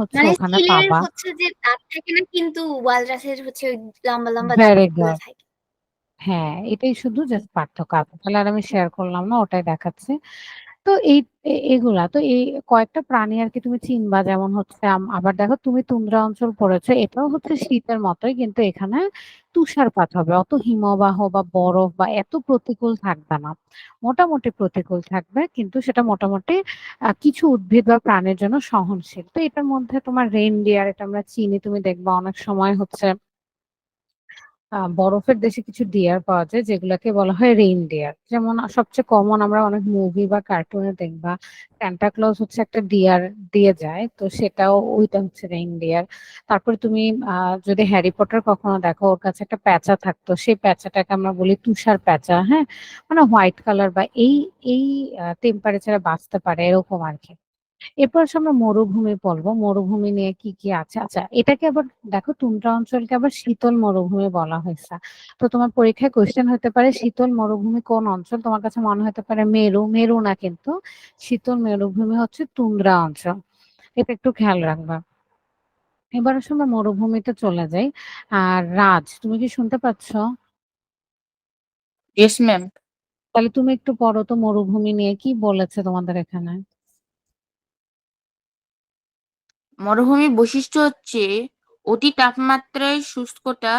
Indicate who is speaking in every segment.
Speaker 1: হচ্ছে
Speaker 2: মানে
Speaker 1: ওখানে
Speaker 2: চিলের
Speaker 1: পাবা।
Speaker 2: হচ্ছে যে দাঁত থাকে না, কিন্তু ওয়ালরাসের হচ্ছে ওই লম্বা লম্বা
Speaker 1: ভেরি
Speaker 2: দাঁতগুলা
Speaker 1: গুড।
Speaker 2: থাকে।
Speaker 1: হ্যাঁ, এটাই শুধু জাস্ট পার্থক্য। তাহলে আর আমি শেয়ার করলাম না, ওটাই দেখাচ্ছি। তো এই এগুলা তো এই কয়েকটা প্রাণী আর কি তুমি চিনবা, যেমন হচ্ছে আবার দেখো তুমি তুন্দ্রা অঞ্চল পড়েছো, এটাও হচ্ছে শীতের মতোই, কিন্তু এখানে তুষারপাত হবে, অত হিমবাহ বা বরফ বা এত প্রতিকূল থাকবে না, মোটামুটি প্রতিকূল থাকবে, কিন্তু সেটা মোটামুটি কিছু উদ্ভিদ বা প্রাণীর জন্য সহনশীল। তো এটার মধ্যে তোমার রেইনডিয়ার, এটা আমরা চিনি, তুমি দেখবা অনেক সময় হচ্ছে বরফের দেশে কিছু ডিয়ার পাওয়া যায় যেগুলোকে বলা হয় রেইন ডিয়ার। যেমন সবচেয়ে কমন আমরা অনেক মুভি বা কার্টুনে দেখবা সান্টা ক্লজ হচ্ছে একটা ডিয়ার দিয়ে যায়, তো সেটাও ওইটা হচ্ছে রেইন ডিয়ার। তারপরে তুমি যদি হ্যারি পটার কখনো দেখো, ওর কাছে একটা প্যাঁচা থাকতো, সেই প্যাঁচাটাকে আমরা বলি তুষার প্যাঁচা। হ্যাঁ, মানে হোয়াইট কালার বা এই এই টেম্পারেচারে বাঁচতে পারে এরকম আর কি। এরপর আসলে আমরা মরুভূমি পড়বো, মরুভূমি নিয়ে কি কি আছে। আচ্ছা, এটাকে আবার দেখো তুন্দ্রা অঞ্চলকে আবার শীতল মরুভূমি বলা হয়েছে। তো তোমার পরীক্ষায় কোয়েশ্চেন হতে পারে শীতল মরুভূমি কোন অঞ্চল, তোমার কাছে মনে হতে পারে মেরু, মেরু না কিন্তু, শীতল মরুভূমি হচ্ছে তুন্দ্রা অঞ্চল, এটা একটু খেয়াল রাখবা। এবার আসলে আমরা মরুভূমিতে চলে যাই। আর রাজ, তুমি কি শুনতে পাচ্ছ?
Speaker 3: Yes ma'am.
Speaker 1: তাহলে তুমি একটু পড়ো তো মরুভূমি নিয়ে কি বলেছে তোমাদের এখানে।
Speaker 3: মরুভূমির বৈশিষ্ট্য হচ্ছে অতি তাপমাত্রায় শুষ্কতা।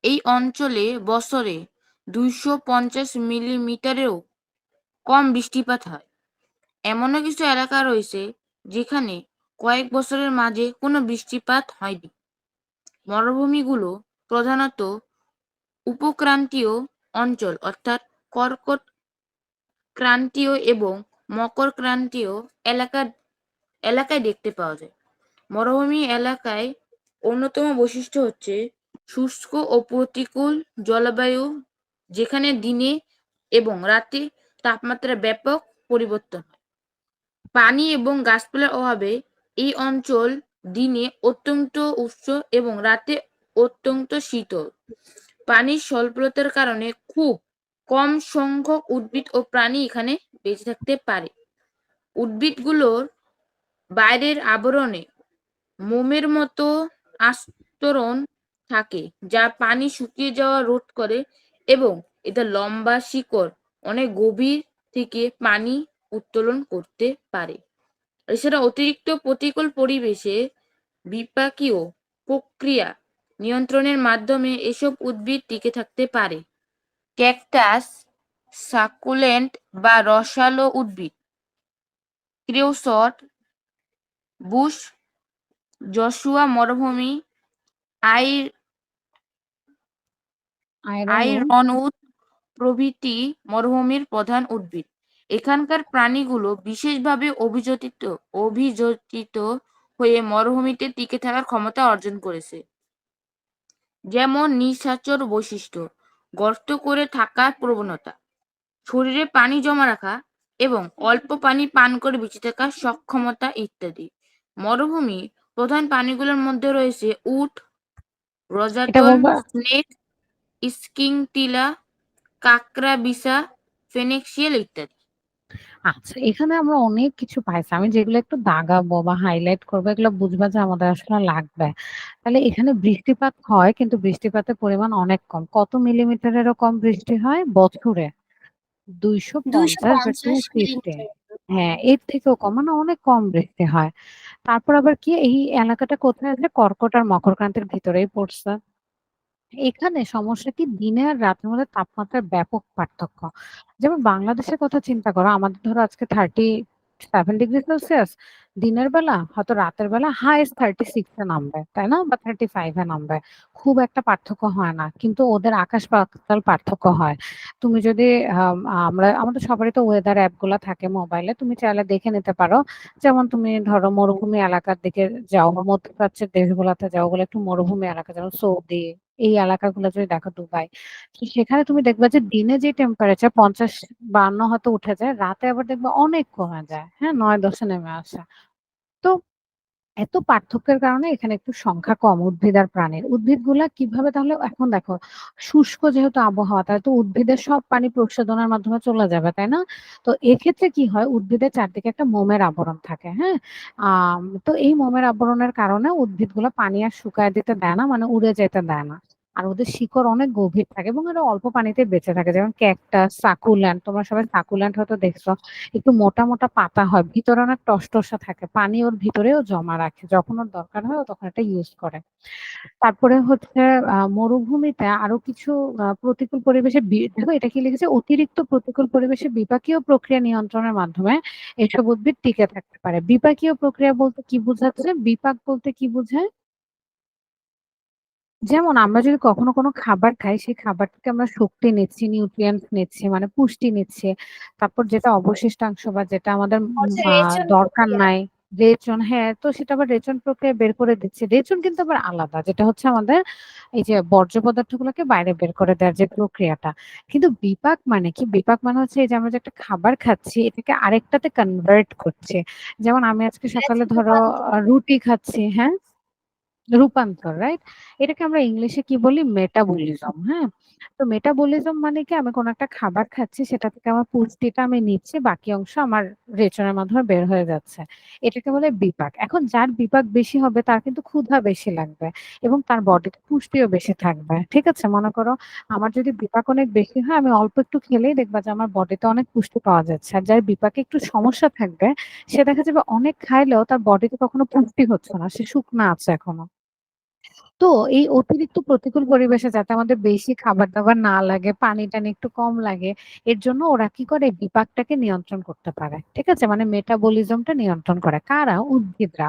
Speaker 3: এই অঞ্চলে বছরে 250 মিলিমিটারেও কম বৃষ্টিপাত হয়। এমনও কিছু এলাকা রয়েছে যেখানে কয়েক বছরের মাঝে কোনো বৃষ্টিপাত হয়নি। মরুভূমিগুলো প্রধানত উপক্রান্তীয় অঞ্চল অর্থাৎ কর্কট ক্রান্তীয় এবং মকর ক্রান্তীয় এলাকায় দেখতে পাওয়া যায়। মরুভূমি এলাকায় অন্যতম বৈশিষ্ট্য হচ্ছে শুষ্ক ও প্রতিকূল জলবায়ু, যেখানে দিনে এবং রাতে তাপমাত্রার ব্যাপক পরিবর্তন হয়। পানি এবং গাছপালার অভাবে এই অঞ্চল দিনে অত্যন্ত উষ্ণ এবং রাতে অত্যন্ত শীতল। পানির স্বল্পতার কারণে খুব কম সংখ্যক উদ্ভিদ ও প্রাণী এখানে বেঁচে থাকতে পারে। উদ্ভিদগুলোর বাইরের আবরণে মোমের মতো আস্তরণ থাকে, যা পানি শুকিয়ে যাওয়া রোধ করে এবং এদের লম্বা শিকড় অনেক গভীর থেকে পানি উত্তোলন করতে পারে। এছাড়া অতিরিক্ত প্রতিকূল পরিবেশে বিপাকীয় প্রক্রিয়া নিয়ন্ত্রণের মাধ্যমে এসব উদ্ভিদ টিকে থাকতে পারে। ক্যাকটাস, সাকুলেন্ট বা রসালো উদ্ভিদ, ক্রিওসট, বুশ, জশুয়া মরুভূমি,
Speaker 1: আয়রন উড।
Speaker 3: আইরনউড প্রভৃতি মরুভূমির প্রধান উদ্ভিদ। এখানকার প্রাণীগুলো বিশেষভাবে অভিযোজিত হয়ে মরুভূমিতে টিকে থাকার ক্ষমতা অর্জন করেছে। যেমন নিশাচর বৈশিষ্ট্য, গর্ত করে থাকার প্রবণতা, শরীরে পানি জমা রাখা এবং অল্প পানি পান করে বেঁচে থাকার সক্ষমতা ইত্যাদি। মরুভূমি প্রধান প্রাণীগুলোর মধ্যে রয়েছে উট,
Speaker 1: এটা
Speaker 3: রজাতল,
Speaker 1: বলবা।
Speaker 3: স্নেক, স্কিংটিলা, কাঁকড়া, বিছা, ফেনেক শিয়াল ইত্যাদি।
Speaker 1: আচ্ছা, এখানে আমরা অনেক কিছু পাইছি, আমি যেগুলো একটু দাগাবো বা হাইলাইট করবো এগুলো বুঝবা যে আমাদের আসলে লাগবে। তাহলে এখানে বৃষ্টিপাত হয়, কিন্তু বৃষ্টিপাতের পরিমাণ অনেক কম, কত মিলিমিটারেরও কম বৃষ্টি হয় বছরে, 250 বা টু
Speaker 2: 250
Speaker 1: ফিফটি
Speaker 2: মিলিমিটার।
Speaker 1: হ্যাঁ, এর থেকেও কম, মানে অনেক কম বৃষ্টি হয়। তারপর আবার কি, এই এলাকাটা কোথায় আছে, কর্কট আর মকরক্রান্তির ভিতরেই পড়ছে। এখানে সমস্যা কি, দিনে আর রাতের মধ্যে তাপমাত্রার ব্যাপক পার্থক্য। যেমন বাংলাদেশের কথা চিন্তা করো, আমাদের ধরো আজকে 37 ডিগ্রি সেলসিয়াস, দিনের বেলা হয়তো রাতের বেলা হাইস্ট 36-এ নামবে, তাই না, বা 35-এ নামবে, খুব একটা পার্থক্য হয় না, কিন্তু ওদের আকাশ পাতাল পার্থক্য হয়। তুমি যদি আমাদের সবারই তো ওয়েদার অ্যাপ গুলা থাকে মোবাইলে, তুমি চাইলে দেখে নিতে পারো। যেমন তুমি ধরো মরুভূমি এলাকার দিকে যাও, মধ্যপ্রাচ্যের দেশগুলোতে যাও, ওগুলো একটু মরুভূমি এলাকা, যেমন সৌদি, এই এলাকাগুলো যদি দেখো, দুবাই, তো সেখানে তুমি দেখবা যে দিনে যে টেম্পারেচার 50-52 হয়তো উঠে যায়, রাতে আবার দেখবা অনেক কমে যায়, হ্যাঁ, 9-10-এ নেমে আসে। তো এত পার্থক্যের কারণে এখানে একটু সংখ্যা কম উদ্ভিদ আর প্রাণীর। উদ্ভিদগুলা কিভাবে তাহলে এখন দেখো শুষ্ক যেহেতু আবহাওয়া তাহলে তো উদ্ভিদের সব পানি প্রশোধনের মাধ্যমে চলে যাবে, তাই না? তো এক্ষেত্রে কি হয় উদ্ভিদের চারদিকে একটা মোমের আবরণ থাকে, হ্যাঁ? তো এই মোমের আবরণের কারণে উদ্ভিদগুলা পানি আর শুকায় দিতে দেয় না, মানে উড়ে যেতে দেয় না। আর ওদের শিকড় অনেক গভীর থাকে এবং এরা অল্প পানিতে বেঁচে থাকে। যেমন ক্যাকটাস, সাকুল্যান্ড, তোমরা সবাই সাকুল্যান্ড হয়তো দেখছো। একটু মোটা, মোটা পাতা হয়। ভিতরে অনেক টসটসা থাকে। পানি ওর ভিতরেও জমা রাখে। যখন ওর দরকার হয় ও তখন এটা ইউজ করে। তারপরে হচ্ছে মরুভূমিতে আরো কিছু প্রতিকূল পরিবেশে দেখো এটা কি লিখেছে অতিরিক্ত প্রতিকূল পরিবেশে বিপাকীয় প্রক্রিয়া নিয়ন্ত্রণের মাধ্যমে এসব উদ্ভিদ টিকে থাকতে পারে। বিপাকীয় প্রক্রিয়া বলতে কি বোঝাচ্ছে? বিপাক বলতে কি বোঝায়? যেমন আমরা যদি কখনো কোনো খাবার খাই, সেই খাবার থেকে আমরা শক্তি নিচ্ছি, নিউট্রিয়েন্টস নিচ্ছি, মানে পুষ্টি নিচ্ছি। তারপর যেটা অবশিষ্টাংশ বা যেটা আমাদের
Speaker 2: হচ্ছে রেচন
Speaker 1: দরকার
Speaker 2: প্রক্রিয়া।
Speaker 1: নাই, রেচন, হ্যাঁ, তো সেটা আবার রেচন প্রক্রিয়ায় বের করে দিচ্ছি। রেচন কিন্তু আবার আলাদা। যেটা হচ্ছে আমাদের এই যে বর্জ্য পদার্থগুলোকে বাইরে বের করে দেওয়ার যে প্রক্রিয়াটা। কিন্তু বিপাক মানে কি? বিপাক মানে হচ্ছে এই যে আমরা যে একটা খাবার খাচ্ছি, এটাকে আরেকটাতে কনভার্ট করছে। যেমন আমি আজকে সকালে ধরো
Speaker 2: রূপান্তর।
Speaker 1: রুটি খাচ্ছি, হ্যাঁ? রূপান্তর, রাইট? এটাকে আমরা ইংলিশে কি বলি? মেটাবলিজম, হ্যাঁ? তো মেটাবলিজম মানে কি আমি কোন একটা খাবার খাচ্ছি সেটা থেকে আমার পুষ্টিটা আমি নিচ্ছি, বাকি অংশ আমার রেচনের মাধ্যমে বের হয়ে যাচ্ছে। এটাকে বলে বিপাক। এখন যার বিপাক বেশি হবে তার কিন্তু ক্ষুধা বেশি লাগবে এবং তার বডিতে পুষ্টিও বেশি থাকবে। ঠিক আছে? মনে করো আমার যদি বিপাক অনেক বেশি হয় আমি অল্প একটু খেলেই দেখবা যে আমার বডিতে অনেক পুষ্টি পাওয়া যাচ্ছে। আর যার বিপাকে একটু সমস্যা থাকবে সে দেখা যাবে অনেক খাইলেও তার বডিতে কখনো পুষ্টি হচ্ছে না। সে শুকনা আছে এখনো। তো এই অতিরিক্ত প্রতিকূল পরিবেশে যাতে আমাদের বেশি খাবার-দাবার না লাগে, পানি-টানি একটু কম লাগে, এর জন্য ওরা কি করে বিপাকটাকে নিয়ন্ত্রণ করতে পারে। ঠিক আছে? মানে মেটাবলিজমটা নিয়ন্ত্রণ করে। কারা? উদ্ভিদরা।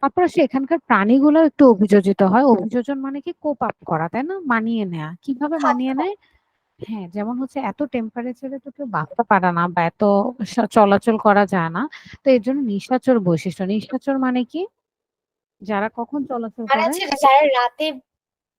Speaker 1: তারপরে এখানকার প্রাণীগুলোও একটু অভিযোজিত হয়। অভিযোজন মানে কি কোপ আপ করা, তাই না? মানিয়ে নেয়া। কিভাবে
Speaker 2: খাপ
Speaker 1: মানিয়ে
Speaker 2: খাপ।
Speaker 1: নেয়? হ্যাঁ, যেমন হচ্ছে এত টেম্পারেচারে তো কেউ বাঁচতে পারে না বা এত চলাচল করা যায় না। তো এর জন্য নিশাচর বৈশিষ্ট্য। নিশাচর মানে কি? যারা কখন চলাচল
Speaker 2: মানে
Speaker 1: করে?
Speaker 2: হচ্ছে যারা রাতে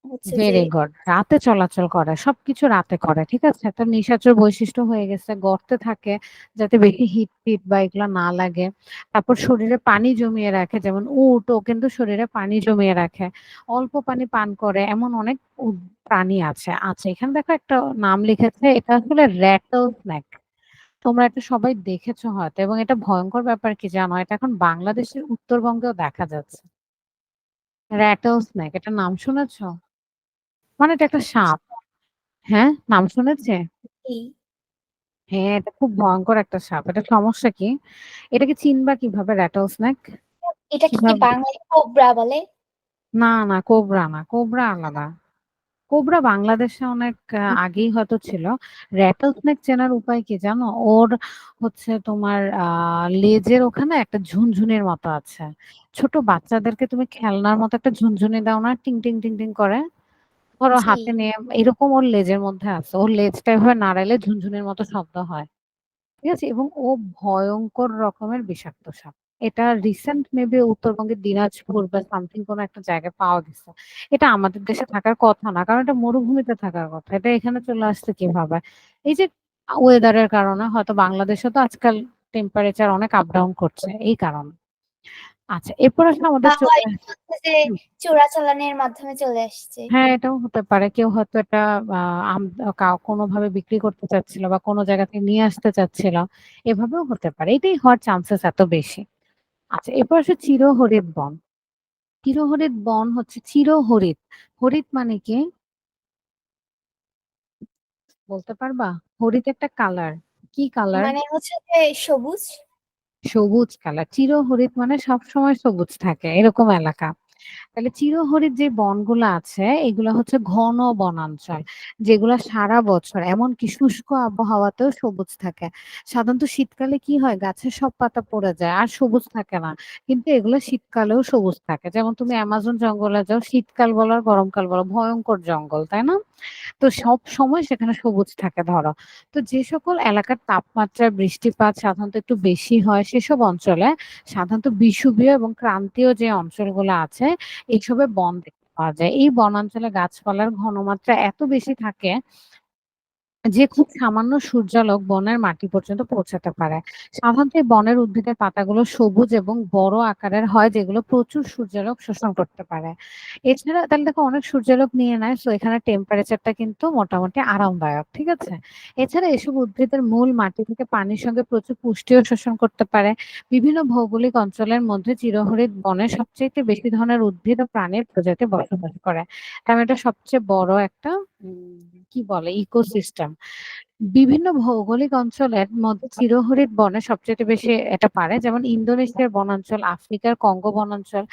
Speaker 2: হচ্ছে যে
Speaker 1: ভেরি গুড। রাতে চলাচল করে। সবকিছু রাতে করে। ঠিক আছে? তো নিশাচর বৈশিষ্ট্য হয়ে গেছে। গর্তে থাকে যাতে বেশি হিট-টিট বা এগুলা না লাগে। তারপর শরীরে পানি জমিয়ে রাখে। যেমন উট ও কিন্তু শরীরে পানি জমিয়ে রাখে। অল্প পানি পান করে এমন অনেক প্রাণী আছে। আচ্ছা এখানে দেখো একটা নাম লিখেছে। এটা আসলে র্যাটল স্নেক। তোমরা এটা সবাই দেখেছো হয়তো এবং এটা ভয়ংকর ব্যাপার কি জানো? এটা এখন বাংলাদেশের উত্তরবঙ্গেও দেখা যাচ্ছে। র্যাটল স্নেক এটার নাম শুনেছো? মানে এটা একটা সাপ। হ্যাঁ, নাম শুনেছে?
Speaker 2: কি
Speaker 1: হ্যাঁ, এটা খুব ভয়ংকর একটা সাপ। এটার সমস্যা কি? এটাকে চিনবা কিভাবে র্যাটল স্নেক?
Speaker 2: এটাকে কি
Speaker 1: কিভাবে?
Speaker 2: বাংলায় কোবরা বলে?
Speaker 1: না, না, কোবরা না। কোবরা আলাদা। কোবরা বাংলাদেশে অনেক আগেই হয়তো ছিল। র্যাটল স্নেক চেনার উপায় কি জানো? ওর হচ্ছে তোমার লেজের ওখানে একটা ঝুনঝুনির মতো আছে। ছোট বাচ্চাদেরকে তুমি খেলনার মতো একটা ঝুনঝুনি দাও না? টিং, টিং, টিং, টিং করে। ধরো
Speaker 2: জি।
Speaker 1: হাতে নিয়ে এরকম ওর লেজের মধ্যে আছে। ওর লেজটা এভাবে নাড়াইলে ঝুনঝুনির মতো শব্দ হয়। ঠিক আছে? এবং ও ভয়ংকর রকমের বিষাক্ত সাপ। এটা রিসেন্ট মেবি উত্তরবঙ্গের দিনাজপুর বা সামথিং কোনো একটা জায়গায় পাওয়া গেছে। এটা আমাদের দেশে থাকার কথা না। কারণ এটা মরুভূমিতে থাকার কথা। এটা এখানে চলে আসছে কিভাবে? এই যে ওয়েদারের কারণে হয়তো বাংলাদেশে তো আজকাল টেম্পারেচার অনেক আপ ডাউন করছে এই কারণে। আচ্ছা এরপর আসলে আমাদের
Speaker 2: বা
Speaker 1: চলে
Speaker 2: হয়তো হচ্ছে যে
Speaker 1: হুম,
Speaker 2: চোরাচালানের মাধ্যমে চলে আসছে।
Speaker 1: হ্যাঁ এটাও হতে পারে। কেউ হয়তো এটা আ আম কোনোভাবে বিক্রি করতে চাচ্ছিল বা কোনো জায়গা থেকে নিয়ে আসতে চাচ্ছিল। এভাবেও হতে পারে। এটাই হওয়ার চান্সেস এত বেশি। আচ্ছা এরপর আসে চিরহরিৎ বন। চিরহরিৎ বন হচ্ছে চিরহরিৎ। হরিৎ মানে কি বলতে পারবা? হরিৎ একটা কালার। কি কালার?
Speaker 2: মানে হচ্ছে যে সবুজ।
Speaker 1: সবুজ কালার। চিরহরিৎ মানে সবসময় সবুজ থাকে এরকম এলাকা। তাহলে চিরহরিৎ যে বনগুলা আছে এগুলা হচ্ছে ঘন বনাঞ্চল। যেগুলা সারা বছর এমনকি শুষ্ক আবহাওয়াতেও সবুজ থাকে। সাধারণত শীতকালে কি হয় গাছের সব পাতা পড়ে যায় আর সবুজ থাকে না। কিন্তু এগুলো শীতকালেও সবুজ থাকে। যেমন তুমি অ্যামাজন জঙ্গলে যাও শীতকাল বলো আর গরমকাল বলো ভয়ংকর জঙ্গল, তাই না? তো সবসময় সেখানে সবুজ থাকে ধরো। তো যে সকল এলাকার তাপমাত্রা, বৃষ্টিপাত সাধারণত একটু বেশি হয় সেসব অঞ্চলে সাধারণত বিষুবীয় এবং ক্রান্তীয় যে অঞ্চলগুলো আছে এসবে বন দেখতে পাওয়া যায়। এই বনাঞ্চলে গাছপালার ঘনমাত্রা এত বেশি থাকে যে খুব সামান্য সূর্যালোক বনের মাটি পর্যন্ত পৌঁছাতে পারে। সাধারণত এই বনের উদ্ভিদের পাতাগুলো সবুজ এবং বড় আকারের হয় যেগুলো প্রচুর সূর্যালোক শোষণ করতে পারে। এছাড়া তাহলে দেখো অনেক সূর্যালোক নিয়ে নেয়, সো এখানে টেম্পারেচারটা কিন্তু মোটামুটি আরামদায়ক। ঠিক আছে? এছাড়া এসব উদ্ভিদের মূল মাটি থেকে পানির সঙ্গে প্রচুর পুষ্টিও শোষণ করতে পারে। বিভিন্ন ভৌগোলিক অঞ্চলের মধ্যে চিরহরিৎ বনে সবচাইতে বেশি ধরনের উদ্ভিদ ও প্রাণীর প্রজাতি বসবাস করে। কারণ এটা সবচেয়ে বড় একটা কি বলে ইকোসিস্টেম। বিভিন্ন ভৌগোলিক অঞ্চলের মধ্যে চিরহরিৎ বনে সবচেয়ে বেশি এটা পারে, যেমন ইন্দোনেশিয়ার বনাঞ্চল, আফ্রিকার কঙ্গো বনাঞ্চল,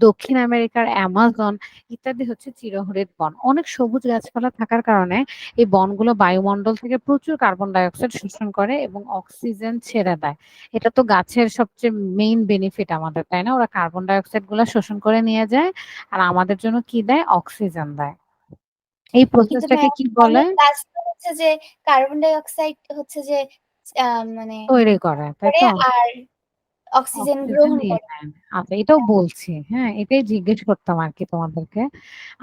Speaker 1: দক্ষিণ আমেরিকার অ্যামাজন ইত্যাদি হচ্ছে চিরহরিৎ বন। অনেক সবুজ গাছপালা থাকার কারণে এই বনগুলো বায়ুমণ্ডল থেকে প্রচুর কার্বন ডাই অক্সাইড শোষণ করে এবং অক্সিজেন ছেড়ে দেয়। এটা তো গাছের সবচেয়ে মেইন বেনিফিট আমাদের, তাই না? ওরা কার্বন ডাই অক্সাইড গুলা শোষণ করে নিয়ে যায় আর আমাদের জন্য কি দেয়? অক্সিজেন দেয়। এই
Speaker 2: কিন্তু
Speaker 1: প্রসেসটাকে
Speaker 2: ভাইয়া
Speaker 1: কি বলে?
Speaker 2: অনেক গাছ তো হচ্ছে যে কার্বন ডাই অক্সাইড হচ্ছে যে মানে
Speaker 1: তৈরি করে, তাই
Speaker 2: করে
Speaker 1: তো?
Speaker 2: আর অক্সিজেন
Speaker 1: অক্সিজেন
Speaker 2: গ্রহণ
Speaker 1: নিয়ে
Speaker 2: করে।
Speaker 1: নেন। আচ্ছা, এটাও বলছি। হ্যাঁ, এটাই জিজ্ঞেস করতাম আরকি তোমাদেরকে।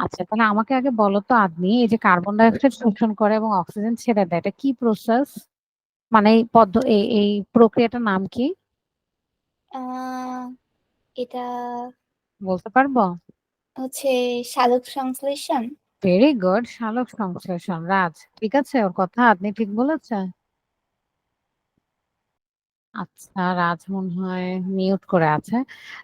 Speaker 1: আচ্ছা, তাহলে আমাকে আগে বলো তো আদনি, এই যে কার্বন ডাই অক্সাইড শোষণ করে এবং অক্সিজেন ছেড়ে দেয়, এটা কি প্রসেস? মানে এই প্রক্রিয়াটার নাম কি?
Speaker 2: আহ এটা
Speaker 1: বলতে পারবো?
Speaker 2: হচ্ছে সালোক সংশ্লেষণ।
Speaker 1: ভেরি গুড, সালোক সংশ্লেষণ। রাজ ঠিক আছে, ওর কথা আদনি ঠিক বলেছে। আচ্ছা, রাজ মনে হয় মিউট করে আছে।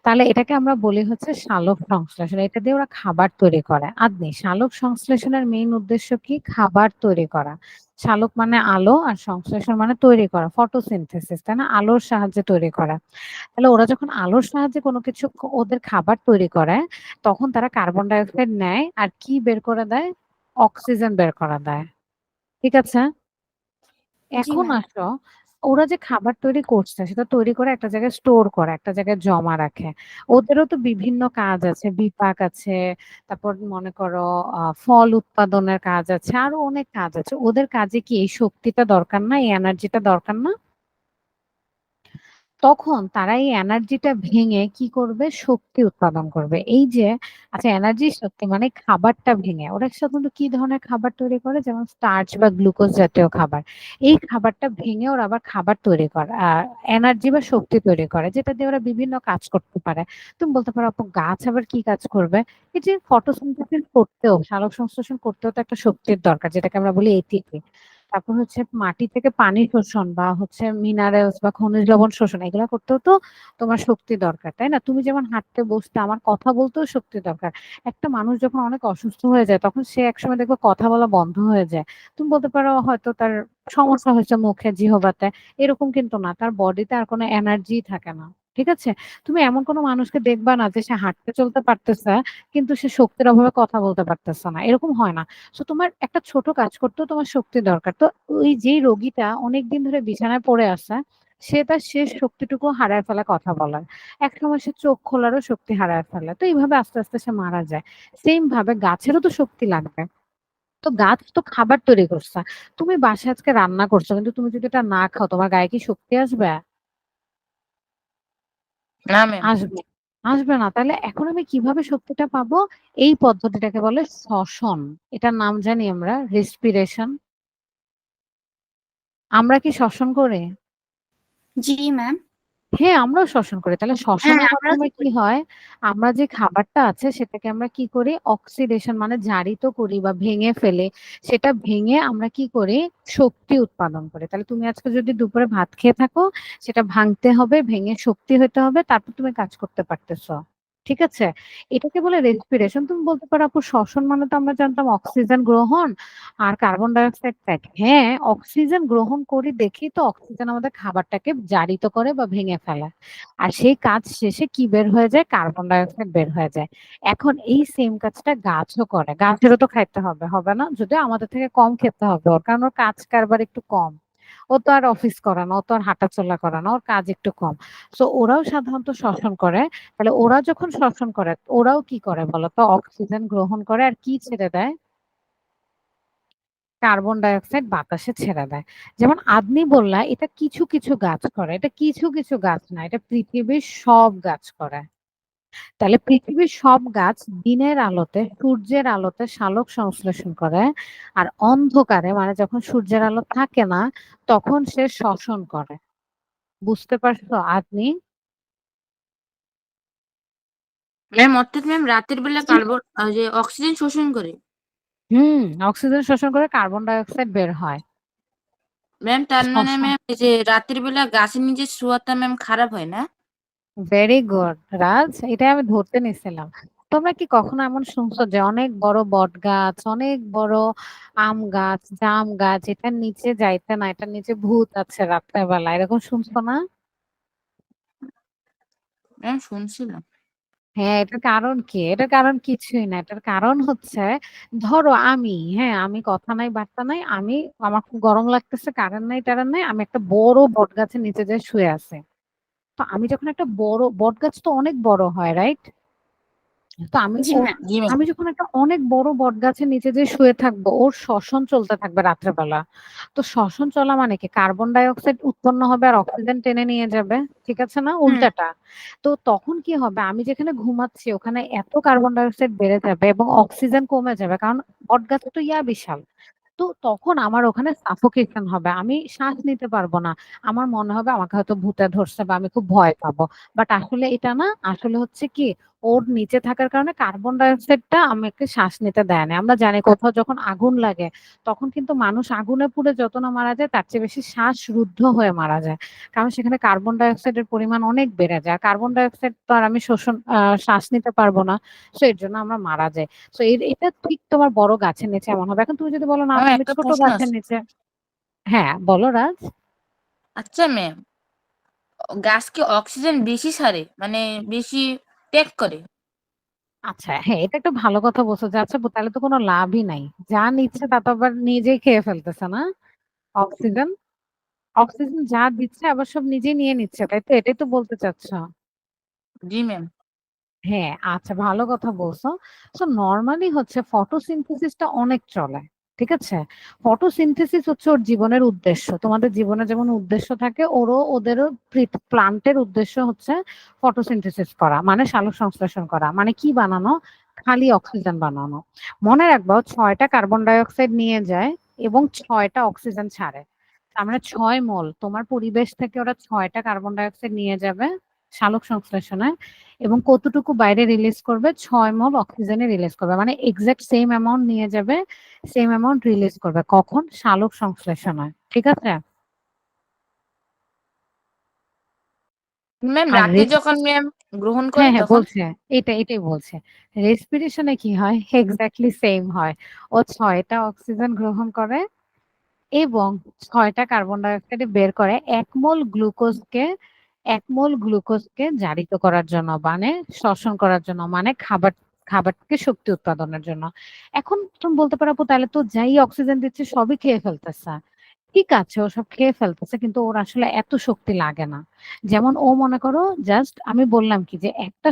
Speaker 1: তাহলে এটাকে আমরা বলি হচ্ছে সালোক সংশ্লেষণ। এটা দিয়ে ওরা খাবার তৈরি করে। আদনি, সালোক সংশ্লেষণের মেইন উদ্দেশ্য কি? খাবার তৈরি করা। সালোক মানে আলো আর সংশ্লেষণ মানে তৈরি করা, ফটোসিনথেসিস, তাই না? আলোর সাহায্যে তৈরি করা। তাহলে ওরা যখন আলোর সাহায্যে কোনো কিছু ওদের খাবার তৈরি করে, তখন তারা কার্বন ডাই অক্সাইড নেয় আর কি বের করে দেয়? অক্সিজেন বের করে দেয়। ঠিক আছে?
Speaker 2: জি
Speaker 1: এখন
Speaker 2: ম্যাম।
Speaker 1: আসো, ওরা যে খাবার তৈরি করছে সেটা তৈরি করে একটা জায়গায় স্টোর করে, একটা জায়গায় জমা রাখে। ওদেরও তো বিভিন্ন কাজ আছে, বিপাক আছে, তারপর মনে করো ফল উৎপাদনের কাজ আছে, আরো অনেক কাজ আছে। ওদের কাজে কি এই শক্তিটা দরকার না? এই এনার্জিটা দরকার না? তখন তারা এই এনার্জিটা ভেঙে কি করবে? শক্তি উৎপাদন করবে। এই যে আচ্ছা, এনার্জি শক্তি মানে খাবারটা ভেঙে ওরা সাধারণত কি ধরনের খাবার তৈরি করে? যেমন স্টার্চ বা গ্লুকোজ জাতীয় খাবার। এই খাবারটা ভেঙে ওরা আবার খাবার তৈরি করে, এনার্জি বা শক্তি তৈরি করে, যেটা দিয়ে ওরা বিভিন্ন কাজ করতে পারে। তুমি বলতে পারো আপু গাছ আবার কি কাজ করবে? এই যে ফটোসিনথেসিস করতেও, সালোক সংশ্লেষণ করতেও তো একটা শক্তির দরকার, যেটাকে আমরা বলি এটিপি। তারপর হচ্ছে মাটি থেকে পানি শোষণ বা হচ্ছে মিনারেলস বা খনিজ লবণ শোষণ, এগুলো করতেও তো তোমার শক্তি দরকার, তাই না? তুমি যেমন হাঁটতে বসতে আমার কথা বলতেও শক্তি দরকার। একটা মানুষ যখন অনেক অসুস্থ হয়ে যায় তখন সে একসময় দেখবে কথা বলা বন্ধ হয়ে যায়। তুমি বলতে পারো হয়তো তার সমস্যা হয়েছে মুখে, জিহবাতে। এরকম কিন্তু না, তার বডিতে আর কোনো এনার্জি থাকে না। ঠিক আছে? তুমি এমন কোনো মানুষকে দেখবা না যে সে হাঁটতে চলতে পারতেছে কিন্তু সে শক্তির অভাবে কথা বলতে পারতেছে না, এরকম হয় না। তো তোমার একটা ছোট কাজ করতেও তোমার শক্তি দরকার। তো ওই যেই রোগীটা অনেকদিন ধরে বিছানায় পড়ে আছে, সে তার শেষ শক্তিটুকু হারায় ফেলে কথা বলার। একসময় সে চোখ খোলারও শক্তি হারায় ফেলে। তো এইভাবে আস্তে আস্তে সে মারা যায়। সেম ভাবে গাছেরও তো শক্তি লাগবে। তো গাছ তো খাবার তৈরি করছে। তুমি বাসায় আজকে রান্না করছো কিন্তু তুমি যদি এটা না খাও তোমার গায়ে কি শক্তি আসবে?
Speaker 3: না ম্যাম।
Speaker 1: আসবে আসবে না। তাহলে এখন আমি কিভাবে শক্তিটা পাবো? এই পদ্ধতিটাকে বলে শ্বসন। এটার নাম জানি আমরা রেসপিরেশন। আমরা কি শ্বসন করি?
Speaker 2: জি ম্যাম।
Speaker 1: হ্যাঁ, আমরাও শ্বসন করি। তাহলে
Speaker 2: হ্যাঁ
Speaker 1: শ্বসনের
Speaker 2: আমরাও তো
Speaker 1: মাধ্যমে কি
Speaker 2: করি।
Speaker 1: হয়? আমরা যে খাবারটা আছে সেটাকে আমরা কি করি? অক্সিডেশন মানে জারিত করি বা ভেঙে ফেলি। সেটা ভেঙে আমরা কি করি? শক্তি উৎপাদন করি। তাহলে তুমি আজকে যদি দুপুরে ভাত খেয়ে থাকো, সেটা ভাঙতে হবে, ভেঙে শক্তি হতে হবে, তারপর তুমি কাজ করতে পারতেছো। ঠিক আছে? এটাকে বলে রেসপিরেশন। তুমি বলতে পারো আপু শ্বসন মানে তো আমরা জানতাম অক্সিজেন গ্রহণ আর কার্বন ডাই অক্সাইড ত্যাগ। হ্যাঁ, অক্সিজেন গ্রহণ করি দেখেই তো অক্সিজেন আমাদের খাবারটাকে জারিত করে বা ভেঙে ফেলে। আর সেই কাজ শেষে কি বের হয়ে যায়? কার্বন ডাই অক্সাইড বের হয়ে যায়। এখন এই সেম কাজটা গাছও করে। গাছেরও তো খাইতে হবে, হবে না? যদিও আমাদের থেকে কম খেতে হবে ওর, কারণ ওর কাজ কারবার একটু কম। ও তো আর অফিস করে না, ও তো আর হাঁটাচলা করে না, ওর কাজ একটু কম। সো ওরাও সাধারণত শ্বসন করে। তাহলে ওরা যখন শ্বসন করে ওরাও কি করে বলতো? অক্সিজেন গ্রহণ করে আর কি ছেড়ে দেয়? কার্বন ডাই অক্সাইড বাতাসে ছেড়ে দেয়। যেমন আপনি বললা এটা কিছু কিছু গাছ করে, এটা কিছু কিছু গাছ না, এটা পৃথিবীর সব গাছ করে। তাহলে পৃথিবীর সব গাছ দিনের আলোতে, সূর্যের আলোতে সালোক সংশ্লেষণ করে। আর অন্ধকারে মানে যখন সূর্যের আলো থাকে না, তখন সে শ্বসন করে। বুঝতে পারছো আপনি?
Speaker 3: ম্যাম অর্থাৎ ম্যাম রাতের বেলা যে অক্সিজেন শোষণ করে।
Speaker 1: হুম, অক্সিজেন শোষণ করে কার্বন ডাই অক্সাইড বের হয়।
Speaker 3: ম্যাম তার মানে
Speaker 1: শ্বসন।
Speaker 3: ম্যাম এই যে রাতের বেলা গাছের নিচে শোয়াটা ম্যাম খারাপ হয় না?
Speaker 1: ভেরি গুড রাজ, এটাই আমি ধরতে নিছিলাম। তোমরা কি কখনো এমন শুনছো যে অনেক বড় বট গাছ, অনেক বড় আম গাছ, জাম গাছ, এটার নিচে যাইতে না, এটার নিচে ভূত আছে রাত্রে বেলা, এরকম শুনছো না?
Speaker 3: ম্যাম শুনছিলাম।
Speaker 1: হ্যাঁ, এটার কারণ কি? এটার কারণ কিছুই না। এটার কারণ হচ্ছে, ধরো আমি কথা নাই বার্তা নাই, আমার খুব গরম লাগতেছে, কারেন্ট নাই টারেন্ট নাই, আমি একটা বড় বট গাছের নিচে যেয়ে শুয়ে আছি। তো আমি যখন একটা বড় বট গাছ তো অনেক বড় হয়, রাইট? তো
Speaker 3: জি ম্যাম, জি ম্যাম।
Speaker 1: আমি যখন একটা অনেক বড় বটগাছের নিচে যে শুয়ে থাকবো, ওর শ্বসন চলতে থাকবে রাত্রেবেলা। তো শ্বসন চলা মানে কি, কার্বন ডাই অক্সাইড উৎপন্ন হবে আর অক্সিজেন টেনে নিয়ে যাবে। ঠিক আছে না?
Speaker 3: হুম।
Speaker 1: উল্টাটা। তো তখন কি হবে, আমি যেখানে ঘুমাচ্ছি ওখানে এত কার্বন ডাই অক্সাইড বেড়ে যাবে এবং অক্সিজেন কমে যাবে, কারণ বটগাছ তো বিশাল। তো তখন আমার ওখানে সাফোকেশন হবে। আমি শ্বাস নিতে পারবো না। আমার মনে হবে আমাকে হয়তো ভূতে ধরছে বা আমি খুব ভয় পাবো। বাট আসলে এটা না। আসলে হচ্ছে কি, ওর নিচে থাকার কারণে কার্বন ডাই অক্সাইডটা আমাকে শ্বাস নিতে দেয় না। আমরা জানি কোথাও যখন আগুন লাগে, তখন কিন্তু মানুষ আগুনে পুড়ে যত না মারা যায়, তার চেয়ে বেশি শ্বাসরুদ্ধ হয়ে মারা যায়। কারণ সেখানে কার্বন ডাই অক্সাইডের পরিমাণ অনেক বেড়ে যায়। কার্বন ডাই অক্সাইড তো আর আমি শ্বাস নিতে পারবো না। সো এর জন্য আমরা মারা যাই। তো এটা ঠিক তোমার বড় গাছের নিচে এমন হবে। এখন তুমি যদি বলো না
Speaker 3: ম্যাম
Speaker 1: তুমি
Speaker 3: একটা
Speaker 1: ছোট
Speaker 3: প্রশ্ন
Speaker 1: গাছের
Speaker 3: আছে।
Speaker 1: নিচে। হ্যাঁ, বলো রাজ।
Speaker 3: আচ্ছা ম্যাম, গাছ কি অক্সিজেন বেশি ছাড়ে, মানে বেশি ত্যাগ করে?
Speaker 1: আচ্ছা, হ্যাঁ, এটা একটা ভালো কথা বলছো যে আচ্ছা তাহলে তো কোনো লাভই নাই। যা নিচ্ছে তা তো আবার নিজেই খেয়ে ফেলতেছে না? অক্সিজেন অক্সিজেন যা দিচ্ছে আবার সব নিজেই নিয়ে নিচ্ছে, তাই তো? এটাই তো বলতে চাচ্ছ?
Speaker 3: জি ম্যাম।
Speaker 1: হ্যাঁ, আচ্ছা, ভালো কথা বলছো। সো নরমালি হচ্ছে ফটোসিনথেসিসটা অনেক চলে। ঠিক আছে? ফটোসিনথেসিস হচ্ছে ওর জীবনের উদ্দেশ্য। তোমাদের জীবনে যেমন উদ্দেশ্য থাকে, ওদেরও প্লান্টের উদ্দেশ্য হচ্ছে ফটোসিনথেসিস করা, মানে সালোক সংশ্লেষণ করা। মানে কি বানানো? খালি অক্সিজেন বানানো। মনে রাখবা, ও ৬টা কার্বন ডাই অক্সাইড নিয়ে যায় এবং ৬টা অক্সিজেন ছাড়ে। তার মানে ৬ মোল তোমার পরিবেশ থেকে ওরা ৬টা কার্বন ডাই অক্সাইড নিয়ে যাবে সালোক সংশ্লেষণে, এবং কতটুকু বাইরে রিলিজ করবে? ৬ মোল অক্সিজেনে রিলিজ করবে। মানে এক্সাক্ট সেম অ্যামাউন্ট নিয়ে যাবে, সেম অ্যামাউন্ট রিলিজ করবে। কখন? সালোক সংশ্লেষণে। ঠিক আছে?
Speaker 3: ম্যাম
Speaker 1: আর
Speaker 3: রাতে যখন ম্যাম গ্রহণ করে
Speaker 1: হ্যাঁ, হ্যাঁ,
Speaker 3: তখন?
Speaker 1: বলছে। এটাই বলছে। রেসপিরেশনে কি হয়? এক্সাক্টলি সেম হয়। ও ৬টা অক্সিজেন গ্রহণ করে এবং ৬টা কার্বন ডাই অক্সাইড বের করে ১ মোল গ্লুকোজকে ১ মোল গ্লুকোজকে জারিত করার জন্য, মানে শ্বসন করার জন্য, মানে খাবারকে শক্তি উৎপাদনের জন্য। এখন তুমি বলতে পারো, আপু তাহলে তো যাই অক্সিজেন দিচ্ছে সবই খেয়ে ফেলতেছে। ঠিক আছে, ও সব খেয়ে ফেলতেছে কিন্তু ওর আসলে এত শক্তি লাগে না। যেমন ও মনে করো, জাস্ট আমি বললাম কি যে একটা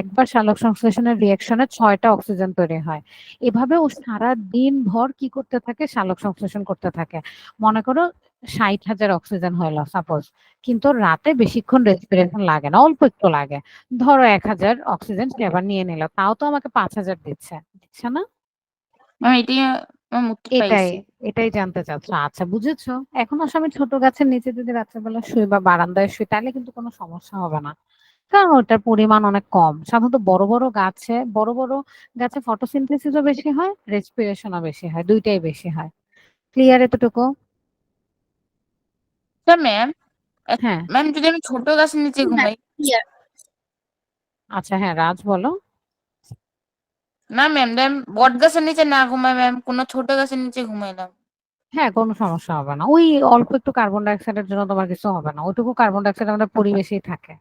Speaker 1: একবার সালোক সংশ্লেষণের রিঅ্যাকশনে ৬টা অক্সিজেন তৈরি হয়। এভাবে ও সারা দিন ভর কি করতে থাকে? সালোক সংশ্লেষণ করতে থাকে। মনে করো ৬০,০০০ অক্সিজেন হলো সাপোজ, কিন্তু ওর রাতে বেশিক্ষণ রেসপিরেশন লাগে না, অল্প একটু লাগে। ধরো ১,০০০ অক্সিজেন সে আবার নিয়ে নিল, তাও তো আমাকে ৫,০০০ দিচ্ছে না?
Speaker 3: ম্যাম এটাই ম্যাম উত্তর
Speaker 1: এটাই
Speaker 3: পাইছি।
Speaker 1: এটাই জানতে চাচ্ছ? আচ্ছা, বুঝেছো। এখন আসলে আমি ছোট গাছের নিচে যদি রাত্রেবেলা শুই বা বারান্দায় শুই, তাহলে কিন্তু কোনো সমস্যা হবে না, কারণ ওটার পরিমাণ অনেক কম। সাধারণত বড় বড় গাছে ফটোসিনথেসিসও বেশি হয়, রেসপিরেশনও বেশি হয়, দুইটাই বেশি হয়। ক্লিয়ার এতটুকু?
Speaker 3: তা ম্যাম,
Speaker 1: হ্যাঁ।
Speaker 3: ম্যাম যদি আমি ছোট গাছের নিচে
Speaker 2: হ্যাঁ,
Speaker 3: ঘুমাই?
Speaker 2: ক্লিয়ার।
Speaker 1: আচ্ছা, হ্যাঁ, রাজ বলো।
Speaker 3: না ম্যাম, ম্যাম বট গাছের নিচে না ঘুমাই ম্যাম, কোনো ছোট গাছের নিচে ঘুমাইলাম।
Speaker 1: হ্যাঁ, কোনো সমস্যা হবে না। ওই অল্প একটু কার্বন ডাই অক্সাইডের জন্য তোমার কিছু হবে না। ওইটুকু কার্বন ডাই অক্সাইড আমাদের পরিবেশেই থাকে।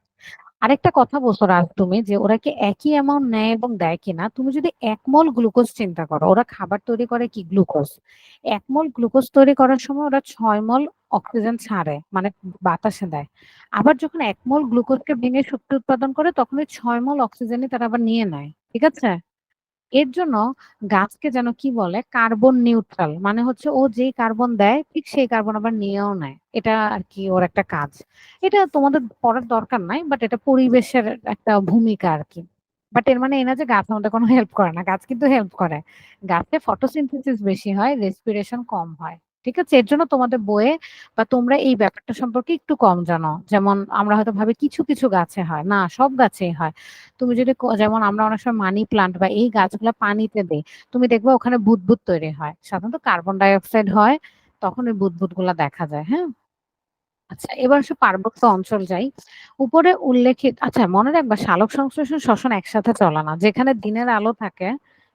Speaker 1: আরেকটা কথা বলছো রাজ তুমি, যে ওরা কি একই অ্যামাউন্ট নেয় এবং দেয় কিনা। তুমি যদি ১ মোল গ্লুকোজ চিন্তা করো, ওরা খাবার তৈরি করে কি? গ্লুকোজ। ১ মোল গ্লুকোজ তৈরি করার সময় ওরা ৬ মোল অক্সিজেন ছাড়ে, মানে বাতাসে দেয়। আবার যখন ১ মোল গ্লুকোজকে ভেঙে শক্তি উৎপাদন করে, তখন ওই ৬ মোল অক্সিজেনই তারা আবার নিয়ে নেয়। ঠিক আছে? এর জন্য গাছকে যেন কি বলে কার্বন নিউট্রাল, মানে হচ্ছে ও যেই কার্বন দেয় ঠিক সেই কার্বন আবার নিয়েও নেয়। এটা আর কি ওর একটা কাজ। এটা তোমাদের পড়ার দরকার নাই, বাট এটা পরিবেশের একটা ভূমিকা আর কি। বাট এর মানে এই না যে গাছ আমাদের কোনো হেল্প করে না, গাছ কিন্তু হেল্প করে। গাছে ফটোসিনথেসিস বেশি হয়, রেসপিরেশন কম হয়। ঠিক আছে, এর জন্য তোমাদের বইয়ে বা তোমরা এই ব্যাপারটা সম্পর্কে একটু কম জানো। যেমন আমরা হয়তো ভাবি কিছু কিছু গাছে হয়, না সব গাছেই হয়। তুমি যদি যেমন আমরা অনেক সময় মানি প্লান্ট বা এই গাছগুলো পানিতে দেই, তুমি দেখবে ওখানে বুদবুদ তৈরি হয়, সাধারণত কার্বন ডাই অক্সাইড হয়, তখন ওই বুদবুদ গুলা দেখা যায়। হ্যাঁ, আচ্ছা এবার আসলে পার্বত্য অঞ্চল যাই। উপরে উল্লেখিত, আচ্ছা মনে রাখবা সালোক সংশ্লেষণ শ্বসন একসাথে চলে না। যেখানে দিনের আলো থাকে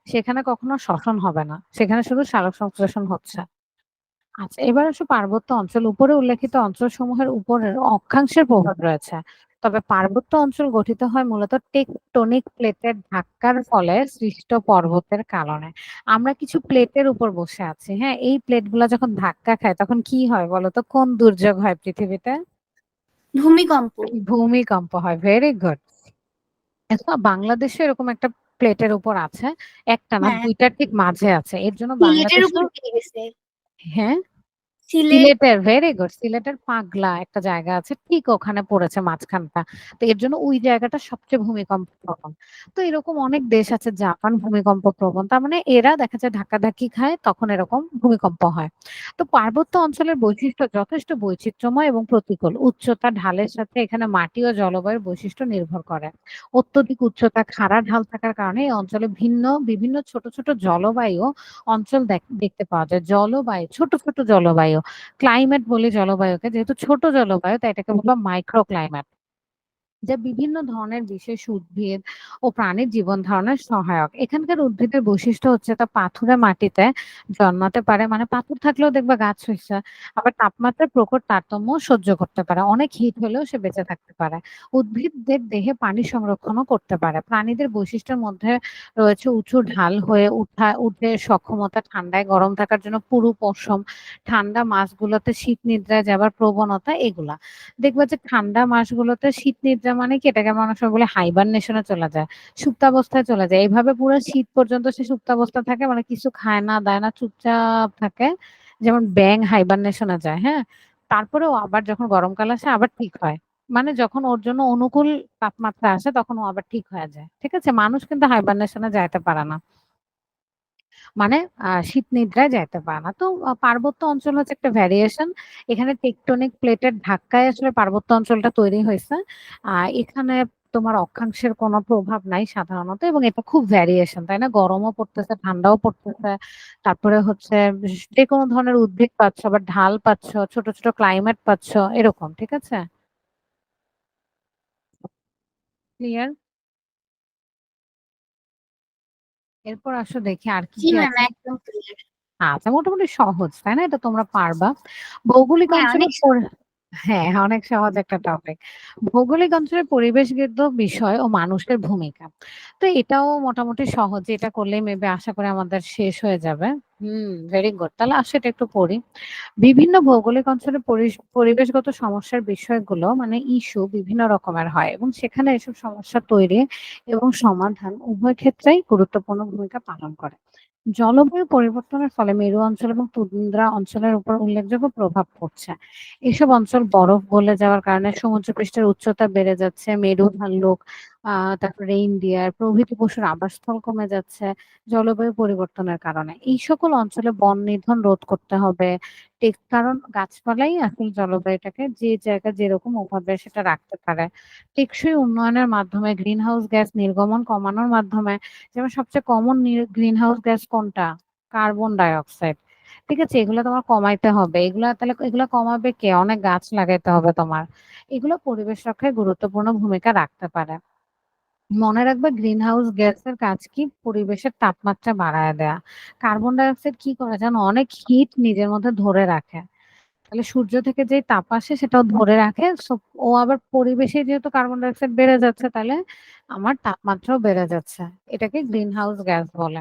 Speaker 1: সেখানে কখনো শ্বসন হবে না, সেখানে শুধু সালোক সংশ্লেষণ হচ্ছে। আচ্ছা এবার আসো পার্বত্য অঞ্চল। উপরে উল্লেখিত অঞ্চলসমূহের উপরের অক্ষাংশের প্রভাব রয়েছে। তবে পার্বত্য অঞ্চল গঠিত হয় মূলত টেকটনিক প্লেটের ধাক্কার ফলে সৃষ্ট পর্বতের কারণে। আমরা কিছু প্লেটের উপর বসে আছি, হ্যাঁ, এই প্লেটগুলো যখন ধাক্কা খায় তখন কি হয় বলতো? কোন দুর্যোগ হয় পৃথিবীতে?
Speaker 2: ভূমিকম্প।
Speaker 1: ভূমিকম্প হয়। Very good. বাংলাদেশে এরকম একটা প্লেটের উপর আছে, একটা না
Speaker 2: হ্যাঁ,
Speaker 1: দুইটার ঠিক মাঝে আছে, এর জন্য
Speaker 2: সিলেটের উপর
Speaker 1: বাংলাদেশও।
Speaker 2: দিয়ে গেছে।
Speaker 1: হ্যাঁ,
Speaker 2: সিলেট।
Speaker 1: সিলেটের ভেরি গুড, সিলেটের পাগলা একটা জায়গা আছে ঠিক ওখানে পড়েছে মাঝখানটা। তো এর জন্য ওই জায়গাটা সবচেয়ে ভূমিকম্প প্রবণ। তো এরকম অনেক দেশ আছে, জাপান ভূমিকম্প প্রবণ, তার মানে এরা দেখা যায় ধাক্কাধাক্কি খায় তখন এরকম ভূমিকম্প হয়। তো পার্বত্য অঞ্চলের বৈশিষ্ট্য যথেষ্ট বৈচিত্র্যময় এবং প্রতিকূল। উচ্চতা ঢালের সাথে এখানে মাটি ও জলবায়ুর বৈশিষ্ট্য নির্ভর করে। অত্যধিক উচ্চতা, খাড়া ঢাল থাকার কারণে এই অঞ্চলে বিভিন্ন ছোট ছোট জলবায়ু অঞ্চল দেখতে পাওয়া যায়। জলবায়ু, ছোট ছোট জলবায়ু, ক্লাইমেট বলি জলবায়ুকে, যেহেতু ছোট জলবায়ু তাই এটাকে বলবো মাইক্রো ক্লাইমেট, যা বিভিন্ন ধরনের বিশেষ উদ্ভিদ ও প্রাণীর জীবন ধারণের সহায়ক। এখানকার উদ্ভিদের বৈশিষ্ট্য হচ্ছে তা পাথুরে মাটিতে জন্মাতে পারে, মানে পাথর থাকলেও দেখবা গাছ হইছে। আবার তাপমাত্রার প্রখর তারতম্য সহ্য করতে পারে, অনেক হিট হলেও সে বেঁচে থাকতে পারে। উদ্ভিদদের দেহে পানি সংরক্ষণও করতে পারে। প্রাণীদের বৈশিষ্ট্যের মধ্যে রয়েছে উঁচু ঢাল হয়ে উঠে সক্ষমতা, ঠান্ডায় গরম থাকার জন্য পুরু পশম, ঠান্ডা মাসগুলোতে শীত নিদ্রায় যাবার প্রবণতা, এগুলা। দেখবা যে ঠান্ডা মাসগুলোতে শীত নিদ্রা মানে কি, এটাকে আমরা অনেক সময় বলি হাইবারনেশনে চলে যায়, সুপ্তাবস্থায় চলে যায়। এইভাবে পুরো শীত পর্যন্ত সে সুপ্তাবস্থা থাকে, মানে কিছু খায় না দায় না, চুপচাপ থাকে। যেমন ব্যাঙ হাইবারনেশনে যায়, হ্যাঁ, তারপরেও আবার যখন গরমকাল আসে আবার ঠিক হয়। মানে যখন ওর জন্য অনুকূল তাপমাত্রা আসে তখন ও আবার ঠিক হয়ে যায়। ঠিক আছে, মানুষ কিন্তু হাইবারনেশনে যাইতে পারে না, মানে শীত নিদ্রায় যাইতে পারে না। তো পার্বত্য অঞ্চল হচ্ছে একটা ভ্যারিয়েশন। এখানে টেকটনিক প্লেটের ধাক্কায় আসলে পার্বত্য অঞ্চলটা তৈরি হয়েছে। এখানে তোমার অক্ষাংশের কোনো প্রভাব নাই সাধারণত, এবং এটা খুব ভ্যারিয়েশন, তাই না? গরমও পড়তেছে, ঠান্ডাও পড়তেছে। তারপরে হচ্ছে যে কোনো ধরনের উদ্ভিদ পাচ্ছ, আবার ঢাল পাচ্ছ, ছোট ছোট ক্লাইমেট পাচ্ছ, এরকম। ঠিক আছে, ক্লিয়ার? এরপর আসো দেখি আর কি
Speaker 2: জি
Speaker 1: কি
Speaker 2: ম্যাম,
Speaker 1: আছে।
Speaker 2: একদম ক্লিয়ার।
Speaker 1: আচ্ছা মোটামুটি সহজ, তাই না? এটা তোমরা পারবা। ভৌগোলিক
Speaker 2: হ্যাঁ, অনেক
Speaker 1: অঞ্চলের হ্যাঁ, অনেক সহজ একটা টপিক। ভৌগোলিক অঞ্চলের পরিবেশগত বিষয় ও মানুষের ভূমিকা। তো এটাও মোটামুটি সহজ, এটা করলেই মেবি আশা করি আমাদের শেষ হয়ে যাবে। Very good. তাহলে আসো এটা একটু পড়ি। বিভিন্ন ভৌগোলিক অঞ্চলের পরিবেশগত সমস্যার বিষয়গুলো মানে ইস্যু বিভিন্ন রকমের হয়, এবং সেখানে এসব সমস্যা তৈরি এবং সমাধান উভয় ক্ষেত্রেই গুরুত্বপূর্ণ ভূমিকা পালন করে। জলবায়ু পরিবর্তনের ফলে মেরু অঞ্চল এবং তুন্দ্রা অঞ্চলের উপর উল্লেখযোগ্য প্রভাব পড়ছে। এসব অঞ্চল বরফ গলে যাওয়ার কারণে সমুদ্রপৃষ্ঠের উচ্চতা বেড়ে যাচ্ছে, মেরু ভাল্লুক, তারপর রেইনডিয়ার প্রভৃতি পশুর আবাসস্থল কমে যাচ্ছে জলবায়ু পরিবর্তনের কারণে। এই সকল অঞ্চলে বন নিধন রোধ করতে হবে। কারণ গাছপালাই আসলে জলবায়ুটাকে যে জায়গা যেরকম ওভাবে সেটা রাখতে পারে। টেকসই উন্নয়নের মাধ্যমে গ্রিন হাউস গ্যাস নির্গমন কমানোর মাধ্যমে, যেমন সবচেয়ে কমন গ্রিন হাউস গ্যাস কোনটা? Carbon die oxide. ঠিক আছে, এগুলো তোমার কমাইতে হবে। এগুলা তাহলে এগুলা কমাবে কে? অনেক গাছ লাগাইতে হবে তোমার। এগুলো পরিবেশ রক্ষায় গুরুত্বপূর্ণ ভূমিকা রাখতে পারে। মনে রাখবে গ্রিন হাউস গ্যাসের কাজ কি? পরিবেশের তাপমাত্রা বাড়ায় দেয়া। কার্বন ডাই অক্সাইড কি করে জানো? অনেক হিট নিজের মধ্যে ধরে রাখে। তাহলে সূর্য থেকে যে তাপ আসে সেটাও ধরে রাখে। সো ও আবার পরিবেশে যেহেতু কার্বন ডাই অক্সাইড বেড়ে যাচ্ছে তাহলে আমার তাপমাত্রাও বেড়ে যাচ্ছে। এটাকে গ্রিন হাউস গ্যাস বলে।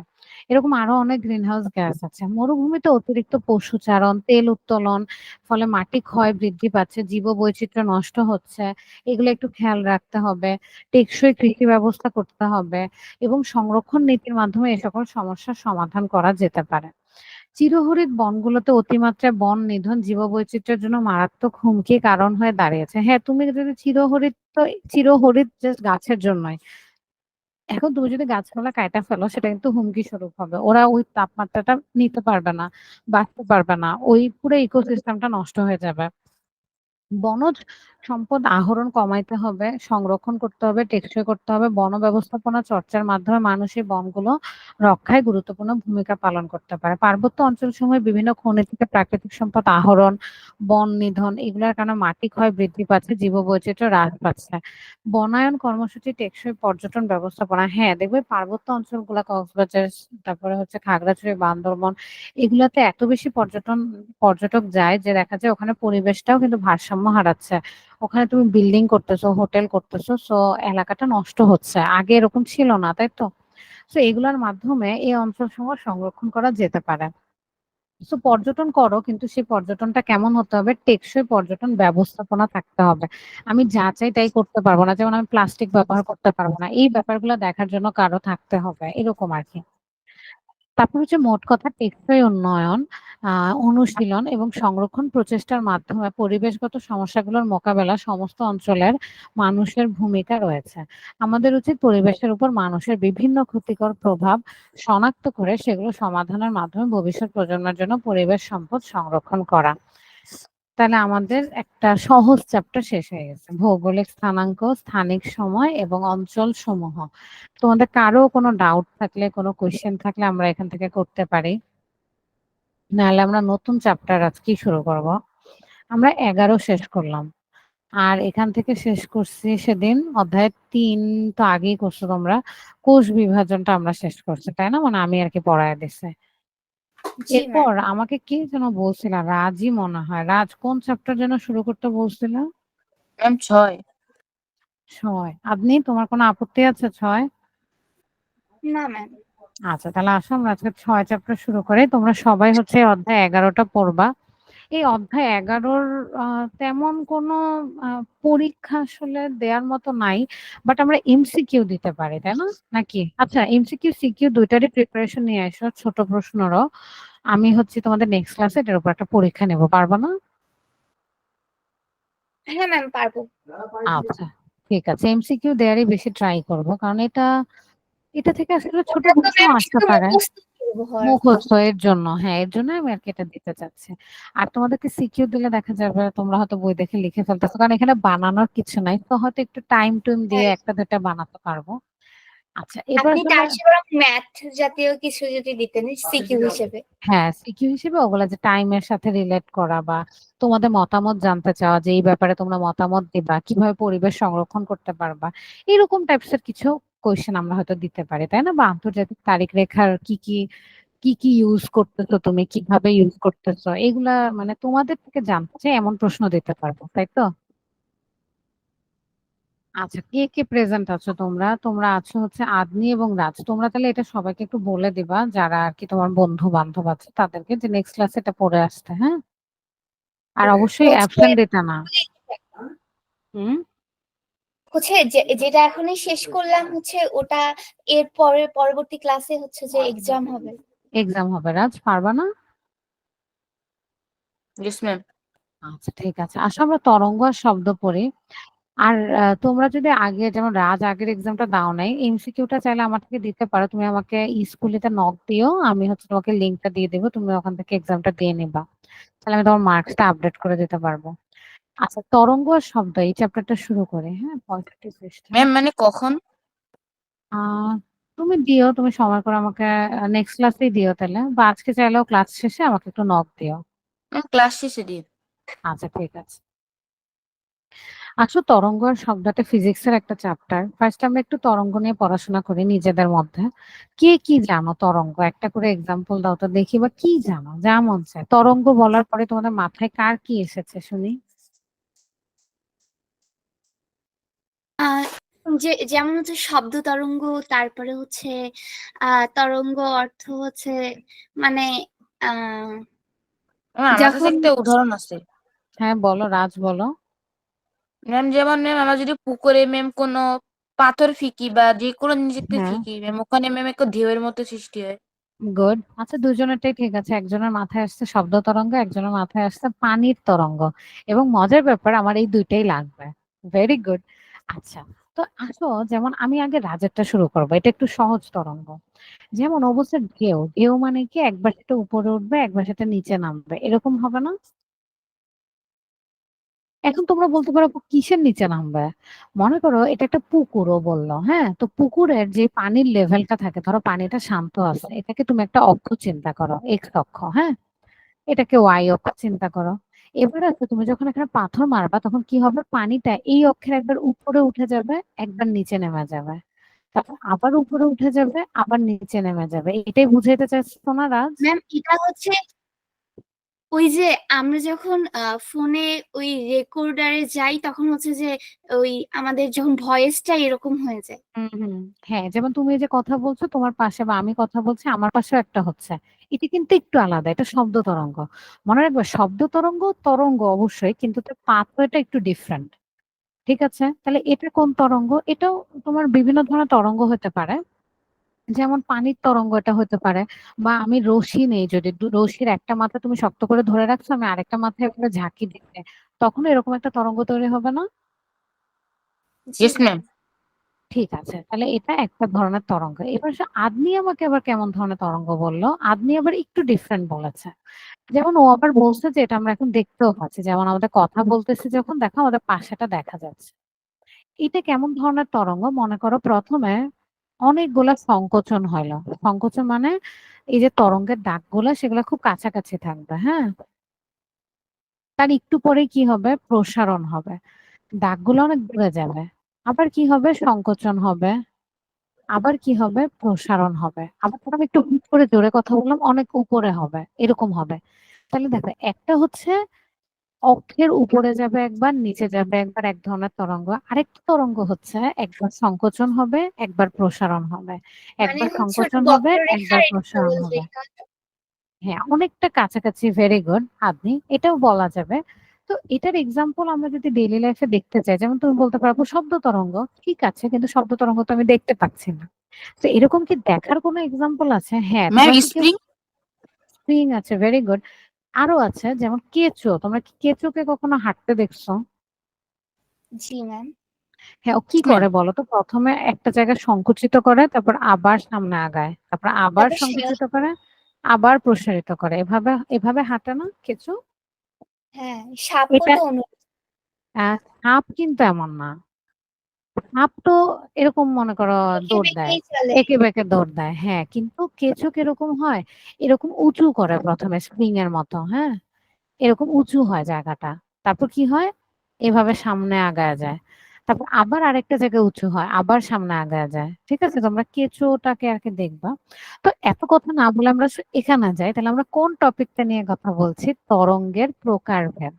Speaker 1: এরকম আরো অনেক গ্রিন হাউস গ্যাস আছে। মরুভূমিতে অতিরিক্ত পশুচারণ, তেল উত্তোলন ফলে মাটি ক্ষয় বৃদ্ধি পাচ্ছে, জীববৈচিত্র্য নষ্ট হচ্ছে। এগুলো একটু খেয়াল রাখতে হবে। টেকসই কৃষি ব্যবস্থা করতে হবে এবং সংরক্ষণ নীতির মাধ্যমে এ সকল সমস্যার সমাধান করা যেতে পারে। চিরহরিৎ বনগুলোতে অতিমাত্রায় বন নিধন জীববৈচিত্র্যের জন্য মারাত্মক হুমকির কারণ হয়ে দাঁড়িয়েছে। হ্যাঁ, তুমি যদি চিরহরিৎ জাস্ট গাছের জন্যই। এখন তুমি যদি গাছপালা কাইটা ফেলো সেটা কিন্তু হুমকি স্বরূপ হবে। ওরা ওই তাপমাত্রাটা নিতে পারবে না, বাঁচতে পারবে না। ওই পুরো ইকোসিস্টেমটা নষ্ট হয়ে যাবে। বনজ সম্পদ আহরণ কমাইতে হবে, সংরক্ষণ করতে হবে, টেকসই করতে হবে। বন ব্যবস্থাপনা চর্চার মাধ্যমে মানুষ এই বনগুলো রক্ষায় গুরুত্বপূর্ণ ভূমিকা পালন করতে পারে। পার্বত্য অঞ্চলসমূহে বিভিন্ন খনি থেকে প্রাকৃতিক সম্পদ আহরণ, বন নিধন এগুলোর কারণে মাটি ক্ষয় বৃদ্ধি পাচ্ছে, জীববৈচিত্র্য হ্রাস পাচ্ছে। বনায়ন কর্মসূচি, টেকসই পর্যটন ব্যবস্থাপনা। হ্যাঁ, দেখবে পার্বত্য অঞ্চলগুলা কক্সবাজার, তারপরে হচ্ছে খাগড়াছড়ি, বান্দরবন এগুলাতে এত বেশি পর্যটক যায় যে দেখা যায় ওখানে পরিবেশটাও কিন্তু ভারসাম্য হারাচ্ছে। ওখানে তুমি বিল্ডিং করতেছো, হোটেল করতেছো, সো এলাকাটা নষ্ট হচ্ছে। আগে এরকম ছিল না, তাই তো? সো এগুলোর মাধ্যমে এই অঞ্চলসমূহ সংরক্ষণ করা যেতে পারে। সো পর্যটন করো কিন্তু সেই পর্যটনটা কেমন হতে হবে? টেকসই পর্যটন ব্যবস্থাপনা থাকতে হবে। আমি যা চাই তাই করতে পারবো না। যেমন আমি প্লাস্টিক ব্যবহার করতে পারবো না। এই ব্যাপারগুলো দেখার জন্য কারো থাকতে হবে। এরকম আরকি। তারপর হচ্ছে মোট কথা টেকসই উন্নয়ন, অনুশীলন এবং সংরক্ষণ প্রচেষ্টার মাধ্যমে পরিবেশগত সমস্যাগুলোর মোকাবেলা সমস্ত অঞ্চলের মানুষের ভূমিকা রয়েছে। আমাদের উচিত পরিবেশের উপর মানুষের বিভিন্ন ক্ষতিকর প্রভাব শনাক্ত করে সেগুলো সমাধানের মাধ্যমে ভবিষ্যৎ প্রজন্মের জন্য পরিবেশ সম্পদ সংরক্ষণ করা। তাহলে আমাদের একটা সহজ চ্যাপ্টার শেষ হয়ে গেছে। ভৌগোলিক স্থানাঙ্ক, স্থানিক সময় এবং অঞ্চল সমূহ। তোমাদের কারো কোনো ডাউট থাকলে, কোনো কোয়েশ্চেন থাকলে আমরা এখান থেকে করতে পারি। নাহলে আমরা নতুন চ্যাপ্টার আজকেই শুরু করব। আমরা 11 শেষ করলাম। আর এখান থেকে শেষ করছি সেদিন অধ্যায় ৩ তো আগেই করছো তোমরা। কোষ বিভাজনটা আমরা শেষ করছি, তাই না? মানে আমি আরকি পড়ায় দিছি।
Speaker 2: জি ম্যাম।
Speaker 1: এরপর আমাকে কে যেন বলছিল, রাজই মনে হয়। রাজ কোন চ্যাপ্টার যেন শুরু করতে বলছিল?
Speaker 3: ম্যাম ৬।
Speaker 1: ৬। আপনি তোমার কোনো আপত্তি আছে ৬?
Speaker 2: না ম্যাম।
Speaker 1: আচ্ছা, তাহলে আসো আমরা আজকে ৬ চ্যাপ্টার শুরু করি। তোমরা সবাই হচ্ছে অধ্যায় 11টা পড়বা। এই অধ্যায় 11র তেমন কোনো আ পরীক্ষা আসলে দেয়ার মতো নাই। বাট আমরা এমসিকিউ দিতে পারি, তাই না? নাকি? আচ্ছা, এমসিকিউ, সিকিউ ২ টারই প্রিপারেশন নিয়ে এসো, ছোট প্রশ্নেরও। আমি হচ্ছে তোমাদের নেক্সট ক্লাসে এটার উপর একটা পরীক্ষা নেব। পারবা না?
Speaker 2: হ্যাঁ ম্যাম, পারবো।
Speaker 1: আচ্ছা, ঠিক আছে। এমসিকিউ দেয়ারই বেশি ট্রাই করব। কারণ এটা থেকে আসলে ছোট
Speaker 2: ওটা তো
Speaker 1: প্রশ্ন
Speaker 2: ম্যাম
Speaker 1: আসতে
Speaker 2: শুধু
Speaker 1: পারে।
Speaker 2: মুখস্থ করবো হওয়ার
Speaker 1: মুখস্থ এর জন্য। হ্যাঁ, এর জন্য আমি আরকি এটা দিতে চাচ্ছি। আর তোমাদেরকে সিকিউ দিলে দেখা যাবে তোমরা হয়তো বই দেখে লিখে ফেলতেছো। কারণ এখানে বানানোর কিছু নাই। তো হয়তো একটু টাইম দিয়ে
Speaker 2: হ্যাঁ।
Speaker 1: ১টা ২টা বানাতে পারবো। আচ্ছা, এবার
Speaker 2: আপনি
Speaker 1: আসলে
Speaker 2: তার চেয়ে বরং ম্যাথ জাতীয় কিছু যদি দিতেন সিকিউ হিসেবে।
Speaker 1: হ্যাঁ, সিকিউ হিসেবে ওগুলা যে টাইমের সাথে রিলেট করা বা তোমাদের মতামত জানতে চাওয়া যে এই ব্যাপারে তোমরা মতামত দিবা, কিভাবে পরিবেশ সংরক্ষণ করতে পারবা। এরকম টাইপস এর কিছু কোয়েশ্চেন আমরা হয়তো দিতে পারি, তাই না? বা আন্তর্জাতিক তারিখ রেখার কি ইউজ করতেছো তুমি, কিভাবে ইউজ করতেছো? এগুলা মানে তোমাদের থেকে জানতে চাই এমন প্রশ্ন দিতে পারবো, তাই তো? আচ্ছা, কে প্রেজেন্ট আছো তোমরা? তোমরা আছো হচ্ছে আদনি এবং রাজ। তোমরা তাহলে এটা সবাইকে একটু বলে দিবা যারা আরকি তোমার বন্ধু-বান্ধব আছে তাদেরকে যে নেক্সট ক্লাসে এটা পড়ে আসতে, হ্যাঁ? আর অবশ্যই
Speaker 2: হচ্ছে
Speaker 1: অ্যাবসেন্ট দিতে না। হুম?
Speaker 2: হচ্ছে যেটা এখনই শেষ করলাম হচ্ছে ওটা এর পরে পরবর্তী ক্লাসে হচ্ছে যে এক্সাম হবে।
Speaker 1: এক্সাম হবে। রাজ পারবা না?
Speaker 3: Yes ma'am.
Speaker 1: আচ্ছা, ঠিক আছে। আসো আমরা তরঙ্গ আর শব্দ পড়ি। আর তোমরা যদি আগে যেমন রাজ আগের এক্সামটা দাও নাই, এমসিকিউটা চাইলে আমার থেকে দিতে পারো। তুমি আমাকে স্কুলেতে নক দিও। আমি হচ্ছে তোমাকে লিংকটা দিয়ে দেব। তুমি ওখান থেকে এক্সামটা দিয়ে নিবা। তাহলে আমি তোমার মার্কসটা আপডেট করে দিতে পারবো। আচ্ছা, তরঙ্গ আর শব্দ এই চ্যাপ্টারটা শুরু করি, হ্যাঁ? 65 পৃষ্ঠা।
Speaker 3: ম্যাম মানে কখন?
Speaker 1: আ তুমি দিও, তুমি সময় করে আমাকে নেক্সট ক্লাসেই দিও তাহলে। বা আজকে চাইলেও ক্লাস শেষে আমাকে একটু নক দিও।
Speaker 3: ম্যাম ক্লাস শেষে দিন।
Speaker 1: আচ্ছা, ঠিক আছে। আসলে তরঙ্গ আর শব্দটা ফিজিক্সের একটা চ্যাপ্টার। ফার্স্ট আমরা একটু তরঙ্গ নিয়ে পড়াশোনা করি নিজেদের মধ্যে। কে কি জানো তরঙ্গ? একটা করে এক্সাম্পল দাও তো দেখি, বা কি জানো যা মন চায়। তরঙ্গ বলার পরে তোমাদের মাথায় কার কি এসেছে শুনি?
Speaker 2: আহ যেমন হচ্ছে শব্দ তরঙ্গ, তারপরে হচ্ছে তরঙ্গ অর্থ হচ্ছে মানে আহ
Speaker 3: ম্যাম আমার কাছে
Speaker 2: যখন
Speaker 3: একটা উদাহরণ আছে।
Speaker 1: হ্যাঁ বলো, রাজ বলো।
Speaker 3: ম্যাম যেমন ম্যাম আমরা যদি পুকুরে ম্যাম কোনো পাথর ফিকি বা যে কোনো জিনিসকে
Speaker 1: হ্যাঁ,
Speaker 3: ফিকি ম্যাম, ওখানে ম্যাম একটা ঢেউয়ের মতো সৃষ্টি হয়।
Speaker 1: গুড। আচ্ছা, দুজনেরটাই ঠিক আছে। একজনের মাথায় আসছে শব্দ তরঙ্গ, একজনের মাথায় আসছে পানির তরঙ্গ। এবং মজার ব্যাপার, আমার এই দুইটাই লাগবে। Very good. আচ্ছা, তো আসো, যেমন আমি আগে রাজেরটা শুরু করবো, এটা একটু সহজ তরঙ্গ। যেমন অবস্থা ঢেউ, ঢেউ মানে কি একবার সেটা উপরে উঠবে একবার সেটা নিচে নামবে, এরকম হবে না? এখন তোমরা বলতে পারো, "আপু, কিসের নিচে নামবে?" মনে করো এটা একটা পুকুরও বললো, হ্যাঁ, তো পুকুরের যে পানির লেভেলটা থাকে, ধরো পানিটা শান্ত আছে, এটাকে তুমি একটা অক্ষ চিন্তা করো, এক্স অক্ষ, হ্যাঁ, এটাকে ওয়াই অক্ষ চিন্তা করো। এবার আছে, তুমি যখন এখানে পাথর মারবা তখন কি হবে, পানিটা এই অক্ষের একবার উপরে উঠে যাবে, একবার নিচে নেমে যাবে, তারপর আবার উপরে উঠে যাবে, আবার নিচে নেমে যাবে। এটাই বুঝাইতে চাচ্ছো না, রাজ?
Speaker 2: ম্যাম এটা হচ্ছে ওই যে আমরা যখন ফোনে ওই রেকর্ডারে যাই, তখন হচ্ছে যে ওই আমাদের যখন ভয়েসটা এরকম হয়ে যায়।
Speaker 1: হুম হুম। হ্যাঁ, যেমন তুমি এই যে কথা বলছো তোমার পাশে, বা আমি কথা বলছি আমার পাশেও একটা হচ্ছে, এটা কিন্তু একটু আলাদা, এটা শব্দ তরঙ্গ। মনে রাখবে, শব্দ তরঙ্গ তরঙ্গ অবশ্যই, কিন্তু তার পাথওয়েটা একটু ডিফারেন্ট। ঠিক আছে, তাহলে এটা কোন তরঙ্গ? এটাও তোমার বিভিন্ন ধরনের তরঙ্গ হতে পারে। যেমন পানির তরঙ্গ এটা হতে পারে। বা আমি রশি নেই, যদি রশির একটা মাথা তুমি শক্ত করে ধরে রাখছো, আমি আরেকটা মাথায় এভাবে ঝাঁকি দিতে, তখন এরকম একটা তরঙ্গ তৈরি হবে না?
Speaker 2: জি
Speaker 3: ইয়েস ম্যাম।
Speaker 2: ম্যাম।
Speaker 1: ঠিক আছে, তাহলে এটা একটা ধরনের তরঙ্গ। এবার সে আদনি আমাকে আবার কেমন ধরনের তরঙ্গ বললো, আদনি আবার একটু ডিফারেন্ট বলেছে। যেমন ও আবার বলছে যে এটা আমরা এখন দেখতেও পাচ্ছি, যেমন আমাদের কথা বলতেছি যখন, দেখো আমাদের পাশাটা দেখা যাচ্ছে। এটা কেমন ধরনের তরঙ্গ? মনে করো প্রথমে অনেকগুলা সংকোচন হইলো। সংকোচন মানে এই যে তরঙ্গের দাগগুলা সেগুলা খুব কাছাকাছি থাকবে, হ্যাঁ, তার একটু পরে কি হবে, প্রসারণ হবে, দাগগুলো অনেক দূরে যাবে। আবার কি হবে, সংকোচন হবে। আবার কি হবে, প্রসারণ হবে। আবার ধরো আমি একটু হুট করে জোরে কথা বললাম, অনেক উপরে হবে, এরকম হবে। তাহলে দেখো, একটা হচ্ছে অক্ষের উপরে যাবে একবার, নিচে যাবে একবার, এক ধরনের তরঙ্গ। আরেকটা তরঙ্গ হচ্ছে একবার সংকোচন হবে, একবার প্রসারণ হবে,
Speaker 2: মানে
Speaker 1: একবার
Speaker 2: হচ্ছে ওটা
Speaker 1: সংকোচন হবে, একবার
Speaker 2: বক্ররেখার একটা
Speaker 1: প্রসারণ
Speaker 2: গোল
Speaker 1: হবে।
Speaker 2: রেখা।
Speaker 1: হ্যাঁ, অনেকটা কাছাকাছি। ভেরি গুড আপনি, এটাও বলা যাবে। তো এটার এক্সাম্পল আমরা যদি ডেইলি লাইফে দেখতে চাই, যেমন তুমি বলতে পারবো শব্দ তরঙ্গ, ঠিক আছে, কিন্তু শব্দ তরঙ্গ তো আমি দেখতে পাচ্ছি না। তো এরকম কি দেখার কোনো এক্সাম্পল আছে? হ্যাঁ,
Speaker 3: ম্যাম
Speaker 1: তোমরা কি কেউ?
Speaker 3: স্প্রিং।
Speaker 1: স্প্রিং আছে, ভেরি গুড। আরো আছে, যেমন কেঁচো। তোমরা কি কেঁচোকে কখনো হাঁটতে দেখছো?
Speaker 2: জি ম্যাম।
Speaker 1: হ্যাঁ, ও কি
Speaker 3: ম্যাম
Speaker 1: করে বলো তো? প্রথমে একটা জায়গায় সংকুচিত করে, তারপর আবার সামনে আগায়, তারপর আবার
Speaker 2: তারপর
Speaker 1: সংকুচিত করে, আবার প্রসারিত করে, এভাবে এভাবে হাঁটে না কেঁচো?
Speaker 2: হ্যাঁ, সাপও
Speaker 1: এটা
Speaker 2: তো অনু।
Speaker 1: সাপ কিন্তু এমন না। সাপ তো এরকম মনে করো
Speaker 2: এঁকে
Speaker 1: দৌড় দেয়,
Speaker 2: বেঁকেই চলে।
Speaker 1: এঁকে বেঁকে দৌড় দেয়, হ্যাঁ, কিন্তু কেঁচো কিরকম হয়, এরকম উঁচু করে প্রথমে স্প্রিং এর মতো, হ্যাঁ, এরকম উঁচু হয় জায়গাটা, তারপর কি হয়, এভাবে সামনে আগায় যায়, তারপর আবার আরেকটা জায়গায় উঁচু হয়, আবার সামনে আগায় যায়। ঠিক আছে, তোমরা কেঁচোটাকে আর কি দেখবা। তো এত কথা না বলে আমরা এখানে যাই, তাহলে আমরা কোন টপিকটা নিয়ে কথা বলছি? তরঙ্গের প্রকারভেদ।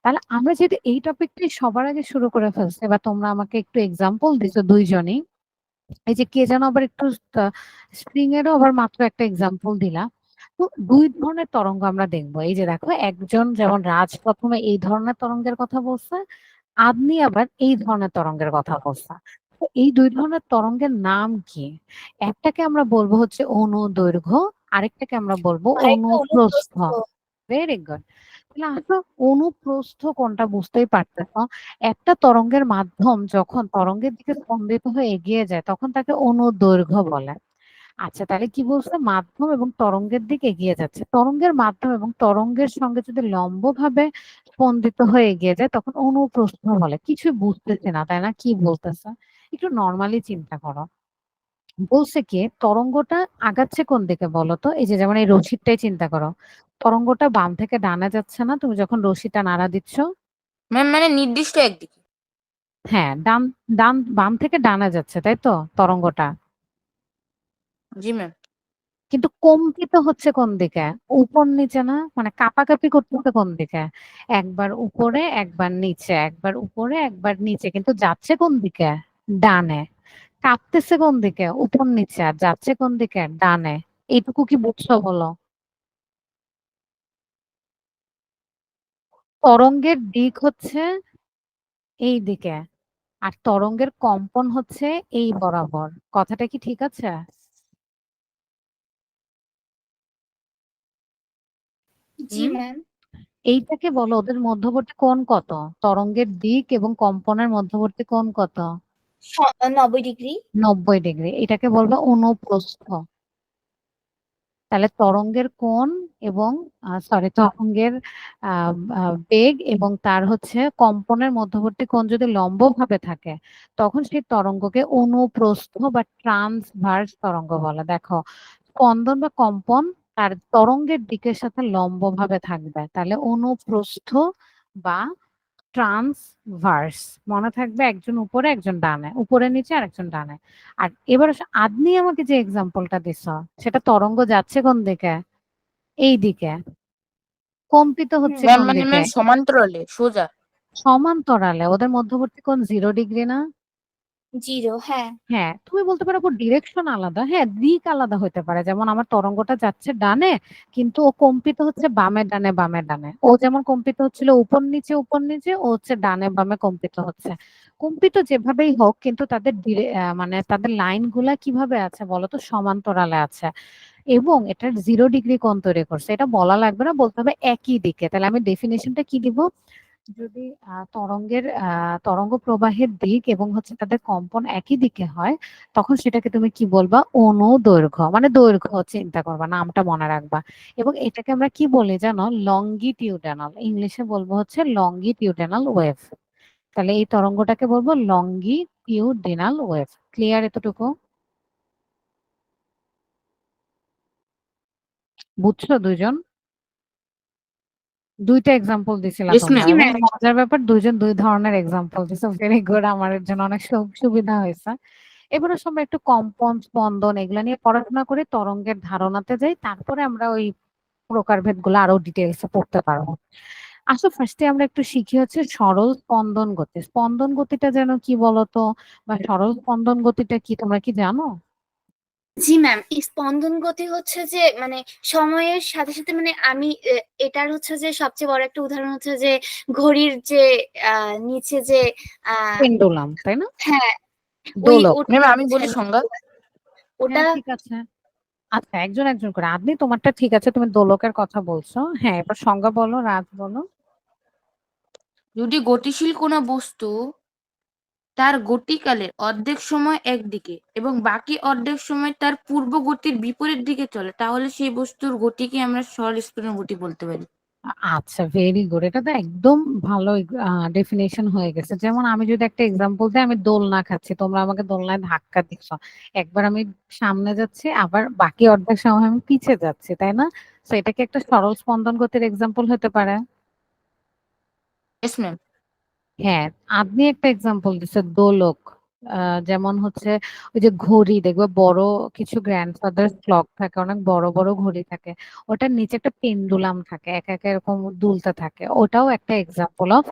Speaker 1: তাহলে আমরা যদি এই টপিকটাই সবার আগে শুরু করে ফেলছি, বা তোমরা আমাকে একটু এক্সাম্পল দিছো দুইজনই, এই যে কে যেন আবার একটু স্প্রিং এরও আবার মাত্র একটা এক্সাম্পল দিলা। তো দুই ধরনের তরঙ্গ আমরা দেখবো। এই যে দেখো, একজন যেমন রাজ প্রথমে এই ধরনের তরঙ্গের কথা বলছে, আদনি আবার এই ধরনের তরঙ্গের কথা বলছে। তো এই দুই ধরনের তরঙ্গের নাম কি? একটাকে আমরা বলবো হচ্ছে অনুদৈর্ঘ্য, আরেকটাকে আমরা বলবো
Speaker 2: আরেকটা
Speaker 1: অনুপ্রস্থ।
Speaker 2: অনুপ্রস্থ।
Speaker 1: Very good. তাহলে আসলে অনুপ্রস্থ কোনটা বুঝতেই পারতেছো। একটা তরঙ্গের মাধ্যম যখন তরঙ্গের দিকে স্পন্দিত হয়ে এগিয়ে যায় তখন তাকে অনুদৈর্ঘ্য বলে। আচ্ছা, তাহলে কি বলছে, মাধ্যম এবং তরঙ্গের দিকে এগিয়ে যাচ্ছে, তরঙ্গের মাধ্যম এবং তরঙ্গের সঙ্গে যদি লম্বভাবে স্পন্দিত হয়ে এগিয়ে যায় তখন অনুপ্রস্থ বলে। কিছু বুঝতেছি না, তাই না? কি বলতেছে একটু নর্মালি চিন্তা করো। বলছে কি, তরঙ্গটা আগাচ্ছে কোন দিকে বলো তো? এই যে যেমন এই রশিটাই চিন্তা করো, তরঙ্গটা বাম থেকে ডানে যাচ্ছে না তুমি যখন রশিটা নাড়া দিচ্ছ?
Speaker 3: ম্যাম মানে নির্দিষ্ট একদিকে।
Speaker 1: হ্যাঁ, বাম থেকে ডানে যাচ্ছে, তাই তো তরঙ্গটা?
Speaker 3: জি ম্যাম।
Speaker 1: কিন্তু কম্পিত হচ্ছে কোন দিকে? উপর নিচে না? মানে কাঁপাকাঁপি করতেছে কোন দিকে? একবার উপরে, একবার নিচে, একবার উপরে, একবার নিচে। কিন্তু যাচ্ছে কোন দিকে? ডানে। কাঁপতেছে কোন দিকে? উপর নিচে। আর যাচ্ছে কোন দিকে? ডানে। এইটুকু কি বুঝছো বলো? তরঙ্গের দিক হচ্ছে এই দিকে। আর তরঙ্গের কম্পন হচ্ছে এই বরাবর। কথাটা কি ঠিক আছে?
Speaker 2: জি
Speaker 1: হুম?
Speaker 2: ম্যাম।
Speaker 1: এইটাকে বলো ওদের মধ্যবর্তী কোণ কত? তরঙ্গের দিক এবং কম্পনের মধ্যবর্তী কোণ কত?
Speaker 2: 90 ডিগ্রি।
Speaker 1: 90 ডিগ্রি। এটাকে বলবো অনুপ্রস্থ। তাহলে তরঙ্গের কোণ এবং তরঙ্গের বেগ এবং তার হচ্ছে কম্পনের মধ্যবর্তী কোণ যদি লম্বভাবে থাকে, তখন সেই তরঙ্গকে অনুপ্রস্থ বা ট্রান্সভার্স তরঙ্গ বলে। দেখো, স্পন্দন বা কম্পন তার তরঙ্গের দিকের সাথে লম্বভাবে থাকবে, তাহলে অনুপ্রস্থ বা ট্রান্সভার্স। মনে থাকবে, একজন উপরে একজন ডানে, উপরে নিচে আর একজন ডানে। আর এবার আপনি আমাকে যে এক্সাম্পলটা দিছ, সেটা তরঙ্গ যাচ্ছে কোন দিকে? এই দিকে। কম্পিত হচ্ছে
Speaker 2: হুম।
Speaker 3: ম্যাম
Speaker 1: কোন
Speaker 3: মানে
Speaker 1: দিকে?
Speaker 3: ম্যাম সমান্তরালে সোজা।
Speaker 1: সমান্তরালে। ওদের মধ্যবর্তী কোণ 0 ডিগ্রি না?
Speaker 2: 0, হ্যাঁ।
Speaker 1: হ্যাঁ, তুমি বলতে পারো ডিরেকশন আলাদা। হ্যাঁ, দিক আলাদা হতে পারে। যেমন আমার তরঙ্গটা যাচ্ছে ডানে, কিন্তু ও কম্পিত হচ্ছে বামে ডানে বামে ডানে। ও যেমন কম্পিত হচ্ছিল উপর নিচে, ও হচ্ছে ডানে বামে কম্পিত হচ্ছে। কম্পিত যেভাবেই হোক, কিন্তু তাদের মানে তাদের লাইন গুলা কিভাবে আছে বলতো? সমান্তরালে আছে। এবং এটা 0 ডিগ্রি কোণ তৈরি করছে। এটা বলা লাগবে না, বলতে হবে একই দিকে। তাহলে আমি ডেফিনেশনটা কি দিব? যদি তরঙ্গ প্রবাহের দিক এবং হচ্ছে তাদের কম্পন একই দিকে হয়, তখন সেটাকে তুমি কি বলবা? অনুদৈর্ঘ্য। মানে দৈর্ঘ্য চিন্তা করবা, নামটা মনে রাখবা। এবং এটাকে আমরা কি বলি জানো? লংগিটিউডানাল। ইংলিশে বলবো হচ্ছে লংগিটিউডানাল ওয়েভ। তাহলে এই তরঙ্গটাকে বলবো লংগিটিউডিনাল ওয়েভ। ক্লিয়ার এতটুকু? বুঝছো দুইজন? দুইটা এক্সাম্পল দিছিলা
Speaker 3: ইয়েস
Speaker 1: তোমরা,
Speaker 3: ম্যাম।
Speaker 2: জি
Speaker 1: এবং
Speaker 2: ম্যাম।
Speaker 1: মজার ব্যাপার দুইজন দুই ধরনের এক্সাম্পল দিছো। ভেরি গুড, আমার জন্য অনেক সুবিধা হয়েছে। এবারে আমরা একটু কম্পন, স্পন্দন এগুলা নিয়ে পড়াশোনা করে তরঙ্গের ধারণাতে যাই, তারপরে আমরা ওই প্রকারভেদ গুলো আরো ডিটেলসে পড়তে পারবো। আসলে ফার্স্টে আমরা একটু শিখি হচ্ছে সরল স্পন্দন গতি। স্পন্দন গতিটা যেন কি বলতো, বা সরল স্পন্দন গতিটা কি, তোমরা কি জানো?
Speaker 2: জি ম্যাম, এই স্পন্দন গতি হচ্ছে যে মানে সময়ের সাথে সাথে মানে এটার হচ্ছে যে সবচেয়ে বড় একটা উদাহরণ হচ্ছে যে ঘড়ির যে নিচে যে আহ
Speaker 1: পেন্ডুলাম, তাই না?
Speaker 2: হ্যাঁ, ওই
Speaker 1: দোলক।
Speaker 3: ম্যাম আমি বলি সংজ্ঞা।
Speaker 2: ওটা।
Speaker 1: হ্যাঁ, ঠিক আছে। আচ্ছা, একজন একজন করে। আপনি তোমারটা ঠিক আছে, তুমি দোলকের কথা বলছো। হ্যাঁ, এবার সংজ্ঞা বলো, রাজ বলো।
Speaker 3: যদি গতিশীল কোনো বস্তু তার গতিকালের অর্ধেক সময় একদিকে এবং বাকি অর্ধেক সময় তার পূর্ব গতির বিপরীত দিকে চলে, তাহলে সেই বস্তুর গতিকে আমরা সরল স্পন্দন গতি বলতে পারি।
Speaker 1: আচ্ছা, ভেরি গুড। এটা তো একদম ভালো ডেফিনেশন হয়ে গেছে। যেমন আমি যদি একটা এক্সাম্পল দিই, আমি দোলনা খাচ্ছি, তোমরা আমাকে দোলনায় ধাক্কা দিচ্ছ। একবার আমি সামনে যাচ্ছি, আবার বাকি অর্ধেক সময় আমি পিছে যাচ্ছি, তাই না? তো এটা কি একটা সরল স্পন্দন গতির এক্সাম্পল হতে পারে?
Speaker 3: Yes ma'am.
Speaker 1: হ্যাঁ, আপনি একটা এক্সাম্পল দিচ্ছে দোলক। যেমন হচ্ছে ওই যে ঘড়ি দেখবে, বড় কিছু গ্র্যান্ডফাদার ক্লক থাকে, অনেক বড় বড় ঘড়ি থাকে, ওটার নিচে একটা পেন্ডুলাম থাকে, একা একা এরকম দুলতে থাকে। ওটাও একটা এক্সাম্পল অফ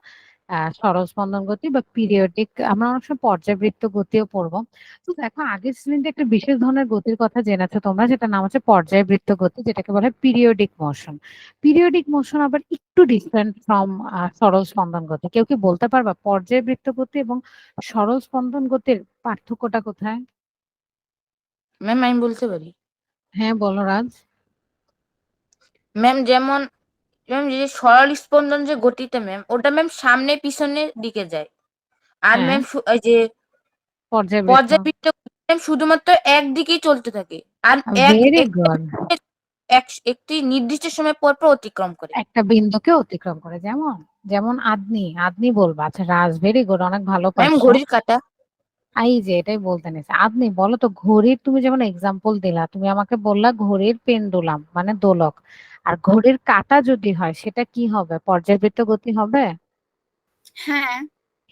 Speaker 1: সরল স্পন্দন গতি বা পিরিয়ডিক। আমরা অনেক সময় পর্যায়বৃত্ত গতিও পড়বো। তো দেখো, আগের শ্রেণীতে একটা বিশেষ ধরনের গতির কথা জেনেছো তোমরা, যেটা নাম হচ্ছে পর্যায়বৃত্ত গতি, যেটাকে বলে পিরিয়ডিক মোশন। পিরিয়ডিক মোশন আবার একটু ডিফারেন্ট ফ্রম সরল স্পন্দন গতি। কেউ কি বলতে পারবা পর্যায়বৃত্ত গতি এবং সরল স্পন্দন গতির পার্থক্যটা কোথায়?
Speaker 3: ম্যাম আমি বলতে পারি।
Speaker 1: হ্যাঁ, বলো রাজ।
Speaker 3: ম্যাম যেমন ম্যাম যে সরল স্পন্দন যে গতিটা ম্যাম, ওটা ম্যাম সামনে পিছনের দিকে যায়। আর
Speaker 1: হ্যাঁ,
Speaker 3: ম্যাম এই যে
Speaker 1: পর্যায়বৃত্ত।
Speaker 3: পর্যাবৃত্ত ম্যাম শুধুমাত্র একদিকেই চলতে থাকে। আর এক
Speaker 1: ভেরি
Speaker 3: এক
Speaker 1: গুড।
Speaker 3: একটি নির্দিষ্ট সময় পর পর অতিক্রম করে।
Speaker 1: একটা বিন্দুকে অতিক্রম করে, যেমন যেমন আদনি আদনি বলবা। আচ্ছা রাজ, ভেরি গুড, অনেক ভালো
Speaker 3: ম্যাম
Speaker 1: পারছো।
Speaker 3: ঘড়ির কাঁটা।
Speaker 1: এই যে এটাই বলতে নিছি। আপনি বলো তো, ঘড়ির তুমি যেমন এক্সাম্পল দিলা, তুমি আমাকে বললা ঘড়ির পেন্ডুলাম মানে দোলক। আর ঘড়ির কাঁটা যদি হয়, সেটা কি হবে? পর্যায়বৃত্ত গতি হবে?
Speaker 2: হ্যাঁ।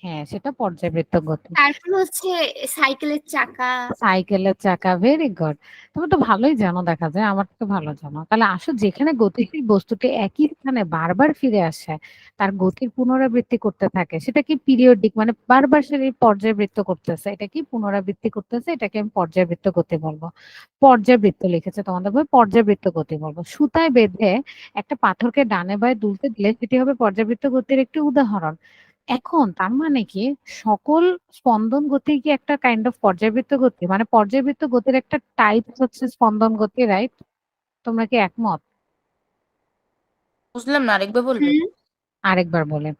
Speaker 1: হ্যাঁ, সেটা পর্যায়বৃত্ত গতি।
Speaker 2: তারপর হচ্ছে সাইকেলের চাকা।
Speaker 1: সাইকেলের চাকা, ভেরি গুড। তুমি তো ভালোই জানো দেখা যায়, আমার থেকে ভালো জানো। তাহলে আসো, যেখানে গতিশীল বস্তুটি একই স্থানে বারবার ফিরে আসে, তার গতির পুনরাবৃত্তি করতে থাকে, সেটা কি পিরিয়ডিক, মানে বারবার সে এই পর্যায়বৃত্ত করতেছে, এটা কি পুনরাবৃত্তি করতেছে, এটাকে আমি পর্যায়বৃত্ত গতি বলবো। পর্যায়বৃত্ত লিখেছে তোমাদের বই, পর্যায়বৃত্ত গতি বলবো। সুতায় বেঁধে একটা পাথরকে ডানে বাঁয়ে দুলতে দিলে সেটি হবে পর্যায়বৃত্ত গতির একটি উদাহরণ। এখন তার মানে কি, সকল স্পন্দন গতি কি একটা কাইন্ড অফ পর্যায়বৃত্ত গতি, মানে পর্যায়বৃত্ত গতির একটা টাইপ হচ্ছে স্পন্দন গতি, রাইট? তোমরা কি একমত?
Speaker 3: বুঝলাম না, আরেকবার বলবে?
Speaker 2: হুম।
Speaker 1: আরেকবার বলে,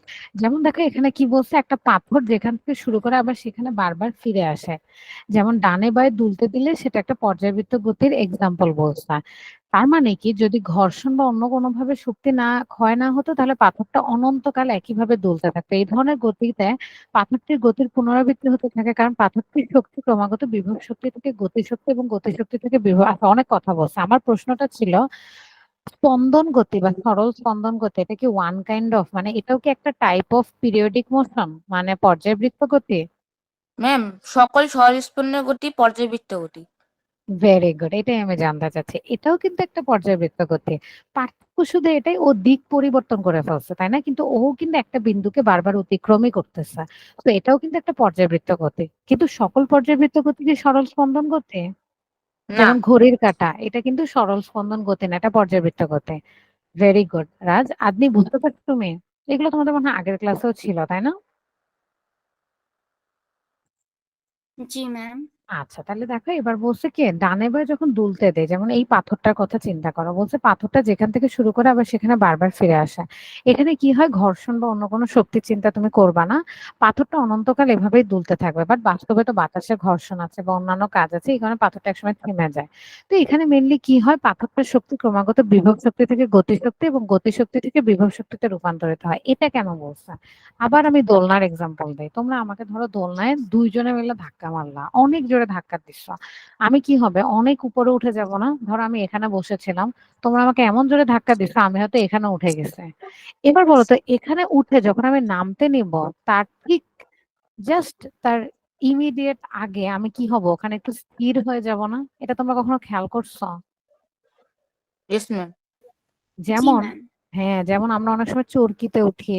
Speaker 1: যেমন দেখো এখানে কি বলছে, একটা পাথর যেখান থেকে শুরু করে আবার সেখানে বারবার ফিরে আসে, যেমন ডানে বাঁয়ে দুলতে দিলে সেটা একটা পর্যায়বৃত্ত গতির এক্সাম্পল বলছে। তার মানে কি, যদি ঘর্ষণ বা অন্য কোনো ভাবে শক্তি না ক্ষয় না হতো, তাহলে পাথরটা অনন্তকাল একইভাবে দুলতে থাকতো। এই ধরনের গতিতে পাথরটির গতির পুনরাবৃত্তি হতে থাকে, কারণ পাথরটির শক্তি ক্রমাগত বিভব শক্তি থেকে গতিশক্তি এবং গতিশক্তি থেকে বিভব। আচ্ছা, অনেক কথা বলছে। আমার প্রশ্নটা ছিল, স্পন্দন গতি বা সরল স্পন্দন গতি এটা কি ওয়ান কাইন্ড অফ, মানে এটাও কি একটা টাইপ অফ পিরিয়ডিক মোশন, মানে পর্যায়বৃত্ত গতি?
Speaker 3: ম্যাম, সকল সহস্পন্দনের গতি পর্যায়বৃত্ত গতি।
Speaker 1: ভেরি গুড, এটাই আমি জানতে চাচ্ছি। এটাও কিন্তু একটা পর্যায়বৃত্ত গতি। পার্থক্য শুধু এটাই, ও দিক পরিবর্তন করে ফেলছে, তাই না? কিন্তু ও কিন্তু একটা বিন্দুকে বারবার অতিক্রমই করতেছে। তো এটাও কিন্তু একটা পর্যায়বৃত্ত গতি। কিন্তু সকল পর্যায়বৃত্ত গতি কি সরল স্পন্দন গতি?
Speaker 3: না।
Speaker 1: যেমন ঘড়ির কাঁটা, এটা কিন্তু সরল স্পন্দন গতি না, এটা পর্যায়বৃত্ত গতি। ভেরি গুড রাজ, আপনি বুঝতে পারছো তুমি? এগুলো তোমাদের মনে হয় আগের ক্লাসেও ছিল, তাই না?
Speaker 2: জি ম্যাম।
Speaker 1: আচ্ছা, তাহলে দেখো এবার বলছে কি, ডানে বাঁয়ে যখন দুলতে দেয়, যেমন এই পাথরটার কথা চিন্তা করো, বলছে পাথরটা যেখান থেকে শুরু করে আবার সেখানে বারবার ফিরে আসে। এখানে কি হয়, ঘর্ষণ বা অন্য কোনো শক্তির চিন্তা তুমি করবা না, পাথরটা অনন্তকাল এভাবেই দুলতে থাকবে। বাট বাস্তবে তো বাতাসে ঘর্ষণ আছে বা অন্যান্য কাজ আছে, এই কারণে পাথরটা একসময় থেমে যায়। তো এখানে মেনলি কি হয়, পাথরটার শক্তি ক্রমাগত বিভব শক্তি থেকে গতিশক্তি এবং গতিশক্তি থেকে বিভব শক্তিতে রূপান্তরিত হয়। এটা কেন বলছে? আবার আমি দোলনার এক্সাম্পল দেই। তোমরা আমাকে ধরো দোলনায় দুইজনে মিলে ধাক্কা মারলা, অনেক জোরে ধাক্কা দিচ্ছ। আমি কি হবে, অনেক উপরে উঠে যাব না? ধরো আমি এখানে বসেছিলাম, তোমরা আমাকে এমন জোরে ধাক্কা দিচ্ছ আমি হয়তো এখানে উঠে গেছে। এবার বলো তো, এখানে উঠে যখন আমি নামতে নিব, তার ঠিক জাস্ট তার ইমিডিয়েট আগে আমি কি হব, ওখানে একটু স্থির হয়ে যাব না? এটা তোমরা কখনো খেয়াল করছো?
Speaker 3: Yes ma'am.
Speaker 2: জি
Speaker 1: যেমন,
Speaker 2: ম্যাম।
Speaker 1: হ্যাঁ, যেমন আমরা অনেক সময় চরকিতে উঠি,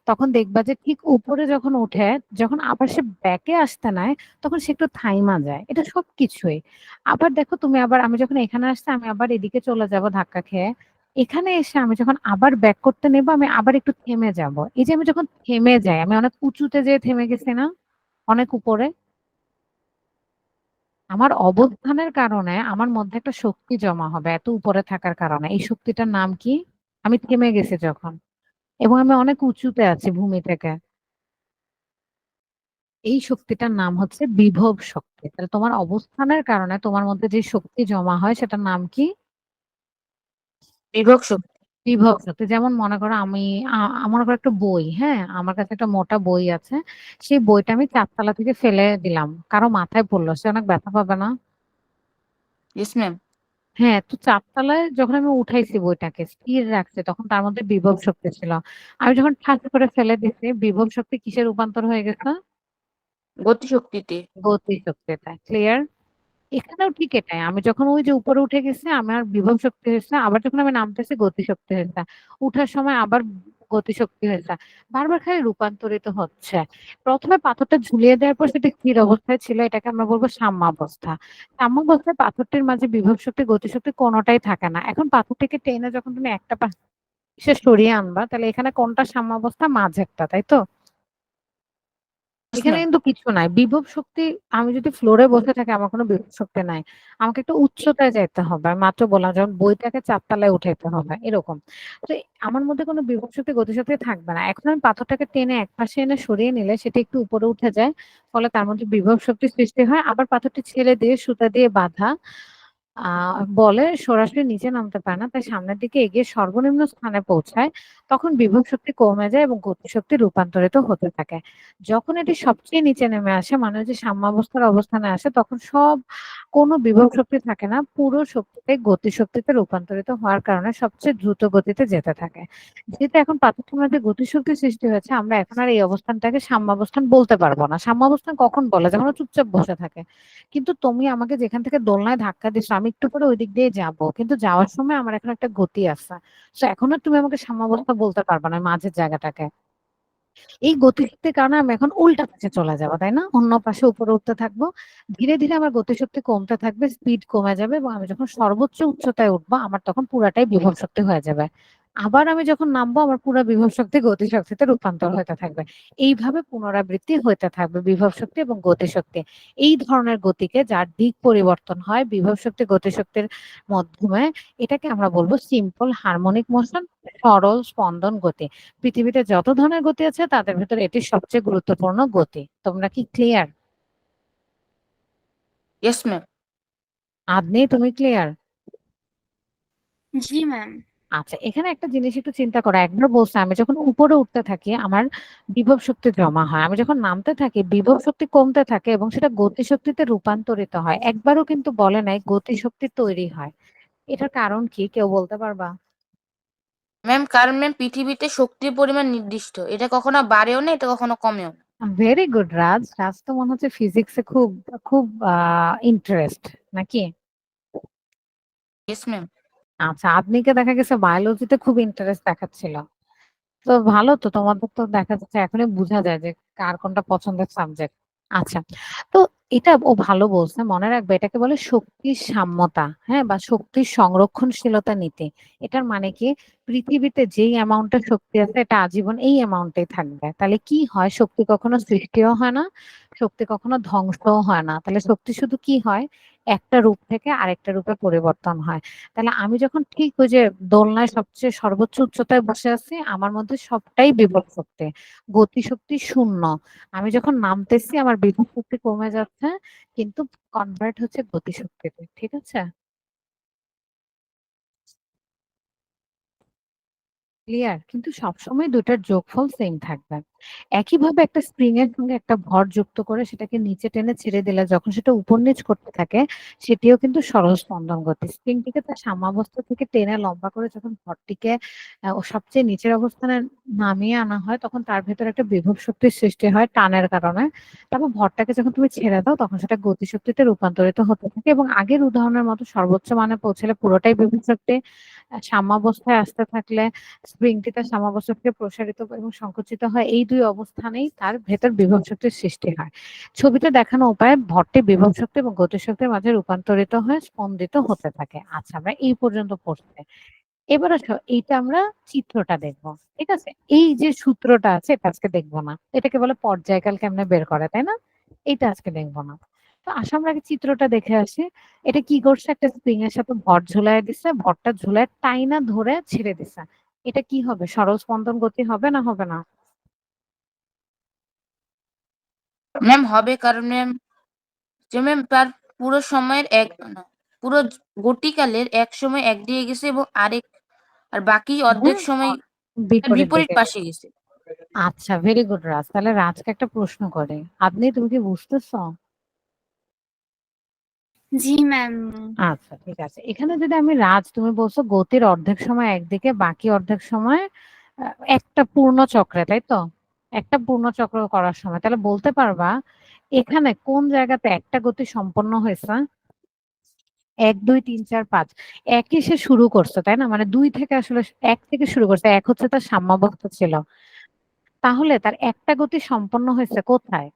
Speaker 1: তখন দেখবা যে ঠিক উপরে যখন উঠে, যখন আবার সে ব্যাকে আসতে নাই, তখন সে একটু থাইমা যায়। এটা সবকিছুই। আবার দেখো তুমি, আবার আমি যখন এখানে আসছি, আমি আবার এদিকে চলে যাব ধাক্কা খেয়ে, এখানে এসে আমি যখন আবার ব্যাক করতে নেব, আমি আবার একটু থেমে যাব। এই যে আমি যখন থেমে যাই, আমি অনেক উঁচুতে যেয়ে থেমে গেছি না, অনেক উপরে, আমার অবস্থানের কারণে আমার মধ্যে একটা শক্তি জমা হবে এত উপরে থাকার কারণে। এই শক্তিটার নাম কি? আমি থেমে গেছি যখন, এবং আমি অনেক উঁচুতে আছি ভূমি থেকে, এই শক্তিটার নাম হচ্ছে বিভব শক্তি। তাহলে তোমার অবস্থানের কারণে তোমার মধ্যে যে শক্তি জমা হয় সেটার নাম কি?
Speaker 3: বিভব শক্তি।
Speaker 1: বিভব শক্তি। যেমন মনে করো আমি মনে করো একটা বই, হ্যাঁ, আমার কাছে একটা মোটা বই আছে, সেই বইটা আমি 4 তলা থেকে ফেলে দিলাম, কারো মাথায় পড়লো, সে অনেক ব্যথা পাবে না?
Speaker 3: Yes ma'am.
Speaker 1: হ্যাঁ, তো 4 তলায় যখন আমি উঠাইছি বইটাকে স্থির রাখছি, তখন তার মধ্যে বিভব শক্তি ছিল। আমি যখন ঠাস করে ফেলে দিছি, বিভব শক্তি কিসে রূপান্তর হয়ে গেছে?
Speaker 3: গতিশক্তিতে।
Speaker 1: গতি শক্তিতে। ক্লিয়ার? এখানেও ঠিক এটাই। আমি যখন ওই যে উপরে উঠে গেছি, আমার বিভব শক্তি হয়েছে। আবার যখন আমি নামতেছি গতিশক্তি হয়েছে। উঠার সময় আবার গতিশক্তি হয়েছে। বারবার খালি রূপান্তরিত হচ্ছে। প্রথমে পাথরটা ঝুলিয়ে দেওয়ার পর সেটা স্থির অবস্থায় ছিল। এটাকে আমরা বলবো সাম্যাবস্থা। সাম্যাবস্থায় পাথরটির মাঝে বিভব শক্তি, গতিশক্তি কোনটাই থাকে না। এখন পাথরটিকে টেনে যখন তুমি একটা পাশে সরিয়ে আনবা, তাহলে এখানে কোনটা সাম্যাবস্থা? মাঝেরটা, তাই তো?
Speaker 3: ইয়েস
Speaker 1: এখানে
Speaker 3: ম্যাম।
Speaker 1: কিন্তু কিছু নাই বিভব শক্তি। আমি যদি ফ্লোরে বসে থাকি, আমার কোনো বিভব শক্তি নাই, আমাকে একটু উচ্চতায় যাইতে হবে। আমি মাত্র বললাম, যেমন বইটাকে 4 তলায় উঠাইতে হবে, এরকম। তো আমার মধ্যে কোনো বিভব শক্তি, গতিশক্তি থাকবে না। এখন আমি পাথরটাকে টেনে এক পাশে এনে সরিয়ে নিলে সেটা একটু উপরে উঠে যায়, ফলে তার মধ্যে বিভব শক্তি সৃষ্টি হয়। আবার পাথরটি ছেড়ে দিয়ে সুতা দিয়ে বাঁধা, বলে সরাসরি নিচে নামতে পারে না, তাই সামনের দিকে এগিয়ে সর্বনিম্ন স্থানে পৌঁছায়। তখন বিভব শক্তি কমে যায় এবং গতিশক্তি রূপান্তরিত হতে থাকে। যখন এটি সবচেয়ে নিচে নেমে আসে মানে যে সাম্যাবস্থার অবস্থানে আসে তখন কোনো বিভব শক্তি থাকে না। পুরো শক্তিটাই গতিশক্তিতে রূপান্তরিত হওয়ার কারণে সবচেয়ে দ্রুত গতিতে যেতে থাকে। যেহেতু এখন পার্থক্যের মধ্যে গতিশক্তির সৃষ্টি হয়েছে আমরা এখন আর এই অবস্থানটাকে সাম্যাবস্থান বলতে পারবো না। সাম্যাবস্থান কখন বলে? যখন ও চুপচাপ বসে থাকে। কিন্তু তুমি আমাকে যেখান থেকে দোলনায় ধাক্কা দিছো আমি একটু পরে ওই দিক দিয়ে যাবো। কিন্তু যাওয়ার সময় আমার এখন একটা গতি আছে। সো এখন আর তুমি আমাকে সাম্যাবস্থা বলতে পারবা না মাঝের জায়গাটাকে। এই গতিশক্তির কারণে আমি এখন উল্টা পাশে চলে যাবো, তাই না? অন্য পাশে উপরে উঠতে থাকবো। ধীরে, ধীরে আমার গতিশক্তি কমতে থাকবে, স্পিড কমে যাবে এবং আমি যখন সর্বোচ্চ উচ্চতায় উঠবো আমার তখন পুরাটাই বিভব শক্তি হয়ে যাবে। আবার আমি যখন নামবো আমার পুরা বিভব শক্তি গতিশক্তিতে রূপান্তর হতে থাকবে। এইভাবে পুনরাবৃত্তি হইতে থাকবে বিভব শক্তি এবং গতিশক্তি। এই ধরনের গতিকে যার দিক পরিবর্তন হয় বিভব শক্তি গতিশক্তির মাধ্যমে এটাকে আমরা বলবো সিম্পল হারমোনিক মোশন, সরল স্পন্দন গতি। পৃথিবীতে যত ধরনের গতি আছে তাদের ভেতরে এটি সবচেয়ে গুরুত্বপূর্ণ গতি। তোমরা কি ক্লিয়ার?
Speaker 3: Yes ma'am.
Speaker 1: আদনি তুমি ক্লিয়ার?
Speaker 2: জি ম্যাম।
Speaker 1: আচ্ছা, এখানে একটা জিনিস একটু চিন্তা করো। একবার বলছে আমি যখন উপরে উঠতে থাকি আমার বিভব শক্তি জমা হয়, আমি যখন নামতে থাকি বিভব শক্তি কমতে থাকে এবং সেটা গতিশক্তিতে রূপান্তরিত হয়। একবারও কিন্তু বলে নাই গতিশক্তি তৈরি হয়। এটার কারণ কি কেউ বলতে পারবা?
Speaker 3: ম্যাম কারণ ম্যাম পৃথিবীতে শক্তির পরিমাণ নির্দিষ্ট, এটা কখনো বাড়েও না, এটা কখনো কমেও না।
Speaker 1: ভেরি গুড রাজ। রাজ তো মনে হচ্ছে ফিজিক্সে খুব খুব ইন্টারেস্ট নাকি?
Speaker 3: Yes ma'am.
Speaker 1: আচ্ছা, আপনিকে দেখা গেছে বায়োলজিতে খুব ইন্টারেস্ট দেখাচ্ছিল। তো ভালো তো, তোমাদের তো দেখা যাচ্ছে এখনই বোঝা যায় যে কার কোনটা পছন্দের সাবজেক্ট। আচ্ছা, তো এটা ও ভালো বলছে, মনে রাখবে এটাকে বলে শক্তির সাম্যতা, হ্যাঁ, বা শক্তির সংরক্ষণশীলতা নীতি। এটার মানে কি, পৃথিবীতে যেই অ্যামাউন্টের শক্তি আছে এটা আজীবন এই অ্যামাউন্টেই থাকবে। তাহলে কি হয়, শক্তি কখনো সৃষ্টিও হয় না, শক্তি কখনো ধ্বংসও হয় না। তাহলে শক্তি শুধু কি হয়, একটা রূপ থেকে আরেকটা রূপে পরিবর্তন হয়। তাহলে আমি যখন ঠিক ওই যে দোলনায় সবচেয়ে সর্বোচ্চ উচ্চতায় বসে আছি আমার মধ্যে সবটাই বিভব শক্তি, গতিশক্তি শূন্য। আমি যখন নামতেছি আমার বিভব শক্তি কমে যাচ্ছে কিন্তু কনভার্ট হচ্ছে গতিশক্তিতে। ঠিক আছে? ক্লিয়ার? কিন্তু সবসময় দুটার যোগফল সেম থাকবে। একইভাবে একটা স্প্রিং এর সঙ্গে একটা ভর যুক্ত করে সেটাকে নিচে টেনে ছেড়ে দিলে যখন সেটা উপর নিচ করতে থাকে সেটিও কিন্তু সরল স্পন্দন গতি। স্প্রিংটিকে তার সাম্যাবস্থা থেকে টেনে লম্বা করে যখন ভরটিকে ও সবচেয়ে নিচের অবস্থানে নামিয়ে আনা হয় তখন তার ভেতরে একটা বিভব শক্তির সৃষ্টি হয় টানের কারণে। তারপর ভরটাকে যখন তুমি ছেড়ে দাও তখন সেটা গতিশক্তিতে রূপান্তরিত হতে থাকে এবং আগের উদাহরণের মতো সর্বোচ্চ মানে পৌঁছালে পুরোটাই বিভব শক্তি, সাম্যাবস্থায় আসতে থাকলে স্প্রিংটি তার সাম্যাবস্থাকে প্রসারিত এবং সংকুচিত হয়। এই দুই অবস্থানেই তার ভেতর বিভব শক্তির সৃষ্টি হয়। ছবিতে দেখানো উপায়ে ভরটি বিভব শক্তি এবং গতিশক্তির মাঝে রূপান্তরিত হয়ে স্পন্দিত হতে থাকে। আচ্ছা, আমরা এই পর্যন্ত পড়ছি। এবার আসো এইটা আমরা চিত্রটা দেখবো। ঠিক আছে? এই যে সূত্রটা আছে এটা আজকে দেখবো না। এটাকে বলে পর্যায়কাল কেমনে বের করে, তাই না? এইটা আজকে দেখবো না। তো আসো আমরা আগে চিত্রটা দেখে আসি। এটা কি করছে, একটা স্প্রিং এর সাথে ভর ঝুলায় দিছে, ভরটা ঝুলায় টাইনা ধরে ছেড়ে দিছে। এটা কি হবে, সরল স্পন্দন গতি হবে না হবে না?
Speaker 3: ম্যাম হবে, কারণ ম্যাম যে ম্যাম তার পুরো সময়ের এক না, পুরো গতিকালের এক সময় এক দিকে গেছে এবং আরেক আর বাকি অর্ধেক
Speaker 1: হুম,
Speaker 3: সময় তার
Speaker 1: বিপরীত
Speaker 3: বিপরীত
Speaker 1: দিকে।
Speaker 3: পাশে গেছে।
Speaker 1: আচ্ছা, ভেরি গুড রাজ। তাহলে রাজকে একটা প্রশ্ন করে, আপনি তুমি কি বুঝতেছো?
Speaker 2: জি ম্যাম।
Speaker 1: আচ্ছা, ঠিক আছে। এখানে যদি আমি রাজ, তুমি বলছো গতির অর্ধেক সময় একদিকে বাকি অর্ধেক সময় একটা পূর্ণ চক্রে, তাই তো? একটা পূর্ণ চক্র করার সময় তাহলে বলতে পারবা এখানে কোন জায়গাতে একটা গতি সম্পন্ন হয়েছে? ১ ২ ৩ ৪ ৫ একই সে শুরু করছে, তাই না? মানে ২ থেকে আসলে ১ থেকে শুরু করছে। ১ হচ্ছে তার সাম্যাবস্থা ছিল। তাহলে তার একটা গতি সম্পন্ন হয়েছে কোথায়?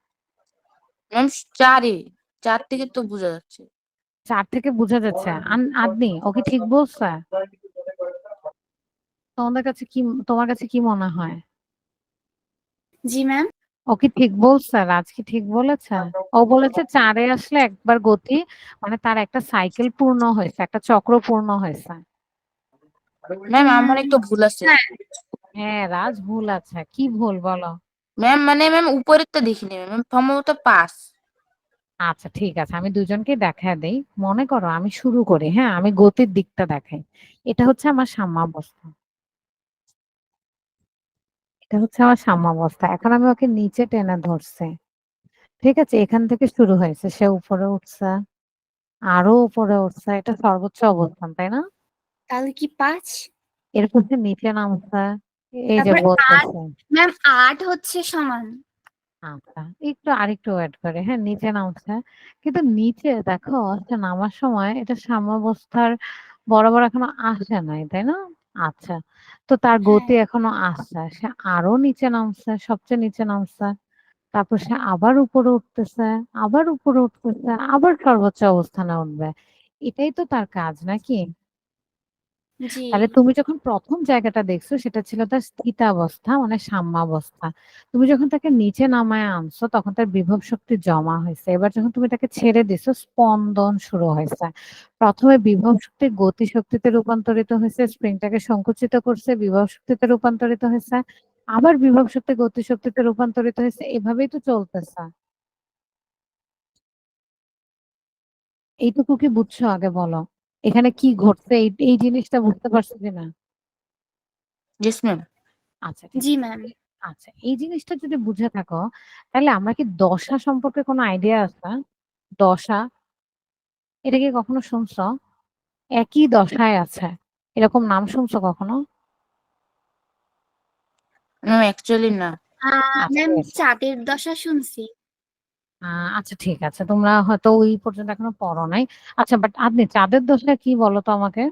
Speaker 3: ম্যাম চারে, চার থেকে তো বোঝা যাচ্ছে।
Speaker 1: ৪ থেকে বোঝা যাচ্ছে। আদনি ও কি ঠিক বলছে? তোমাদের কাছে কি, তোমার কাছে কি মনে হয়?
Speaker 2: জি ম্যাম।
Speaker 1: ও কি ঠিক বলছে? রাজ কি ঠিক বলেছে? ও বলেছে ৪ এ আসলে একবার গতি মানে তার একটা সাইকেল পূর্ণ হয়েছে, একটা চক্র পূর্ণ হয়েছে।
Speaker 3: ম্যাম আমার একটু ভুল আছে।
Speaker 2: হ্যাঁ।
Speaker 1: হ্যাঁ, রাজ ভুল আছে। কি ভুল বলো?
Speaker 3: ম্যাম মানে ম্যাম উপরেরটা দেখিনি ম্যাম, সম্ভবত পাস।
Speaker 1: আচ্ছা, ঠিক আছে। আমি দুজনকেই দেখায় দেই। মনে করো আমি শুরু করি, হ্যাঁ? আমি গতির দিকটা দেখাই। এটা হচ্ছে আমার সাম্যাবস্থা। এটা হচ্ছে আমার সাম্যাবস্থা। এখন আমি ওকে নিচে টেনে ধরছি। ঠিক আছে? এখান থেকে শুরু হয়েছে। সে উপরে উঠছে, আরো উপরে উঠছে। এটা সর্বোচ্চ অবস্থান, তাই না?
Speaker 2: তাহলে কি 5?
Speaker 1: এরপর সে নিচে নামছে। এই যে
Speaker 2: তারপর 8,
Speaker 1: বলতেছে।
Speaker 2: ম্যাম 8 হচ্ছে সমান।
Speaker 1: আচ্ছা, আরেকটু ওয়েট করে। হ্যাঁ, নিচে নামছে। কিন্তু নিচে দেখো হচ্ছে নামার সময় এটা সাম্যাবস্থার বরাবর এখনো আসে নাই, তাই না? আচ্ছা। তো তার
Speaker 2: হ্যাঁ,
Speaker 1: গতি এখনো আসছে। সে আরো নিচে নামছে, সবচেয়ে নিচে নামছে। তারপর সে আবার উপরে উঠতেছে, আবার উপরে উঠতেছে, আবার সর্বোচ্চ অবস্থানে উঠবে। এটাই তো তার কাজ, নাকি?
Speaker 2: জি।
Speaker 1: তাহলে তুমি যখন ১ম জায়গাটা দেখছো সেটা ছিল তার স্থিতাবস্থা মানে সাম্যাবস্থা। তুমি যখন তাকে নিচে নামায় আনছো তখন তার বিভব শক্তি জমা হইছে। এবার যখন তুমি তাকে ছেড়ে দিছো স্পন্দন শুরু হইছে। ১ম এ বিভব শক্তি গতি শক্তিতে রূপান্তরিত হইছে, স্প্রিংটাকে সংকুচিত করছে, বিভব শক্তিতে রূপান্তরিত হইছে। আবার বিভব শক্তি গতি শক্তিতে রূপান্তরিত হইছে। এভাবেই তো চলতেছে। এইটুকু কি বুঝছো আগে বলো? এখানে কি ঘটছে এই জিনিসটা বুঝতে পারছো কিনা?
Speaker 3: Yes ma'am.
Speaker 1: আচ্ছা, ঠিক
Speaker 2: জি
Speaker 1: আছে।
Speaker 2: ম্যাম।
Speaker 1: আচ্ছা, এই জিনিসটা যদি বুঝে থাকো তাহলে আমরা কি দশা সম্পর্কে কোনো আইডিয়া আছে? দশা, এটা কি কখনো শুনছো? একই দশায় আছে, এরকম নাম শুনছো কখনো?
Speaker 3: ম্যাম অ্যাকচুয়ালি না।
Speaker 1: আচ্ছা,
Speaker 2: ম্যাম
Speaker 1: ঠিক আছে।
Speaker 2: চাঁদের দশা শুনছি।
Speaker 1: আচ্ছা, ঠিক আছে, তোমরা হয়তো ওই পর্যন্ত এখনো পড়ো নাই। আচ্ছা, বাট আপনি চাঁদের দশা কি বলো তো আমাকে?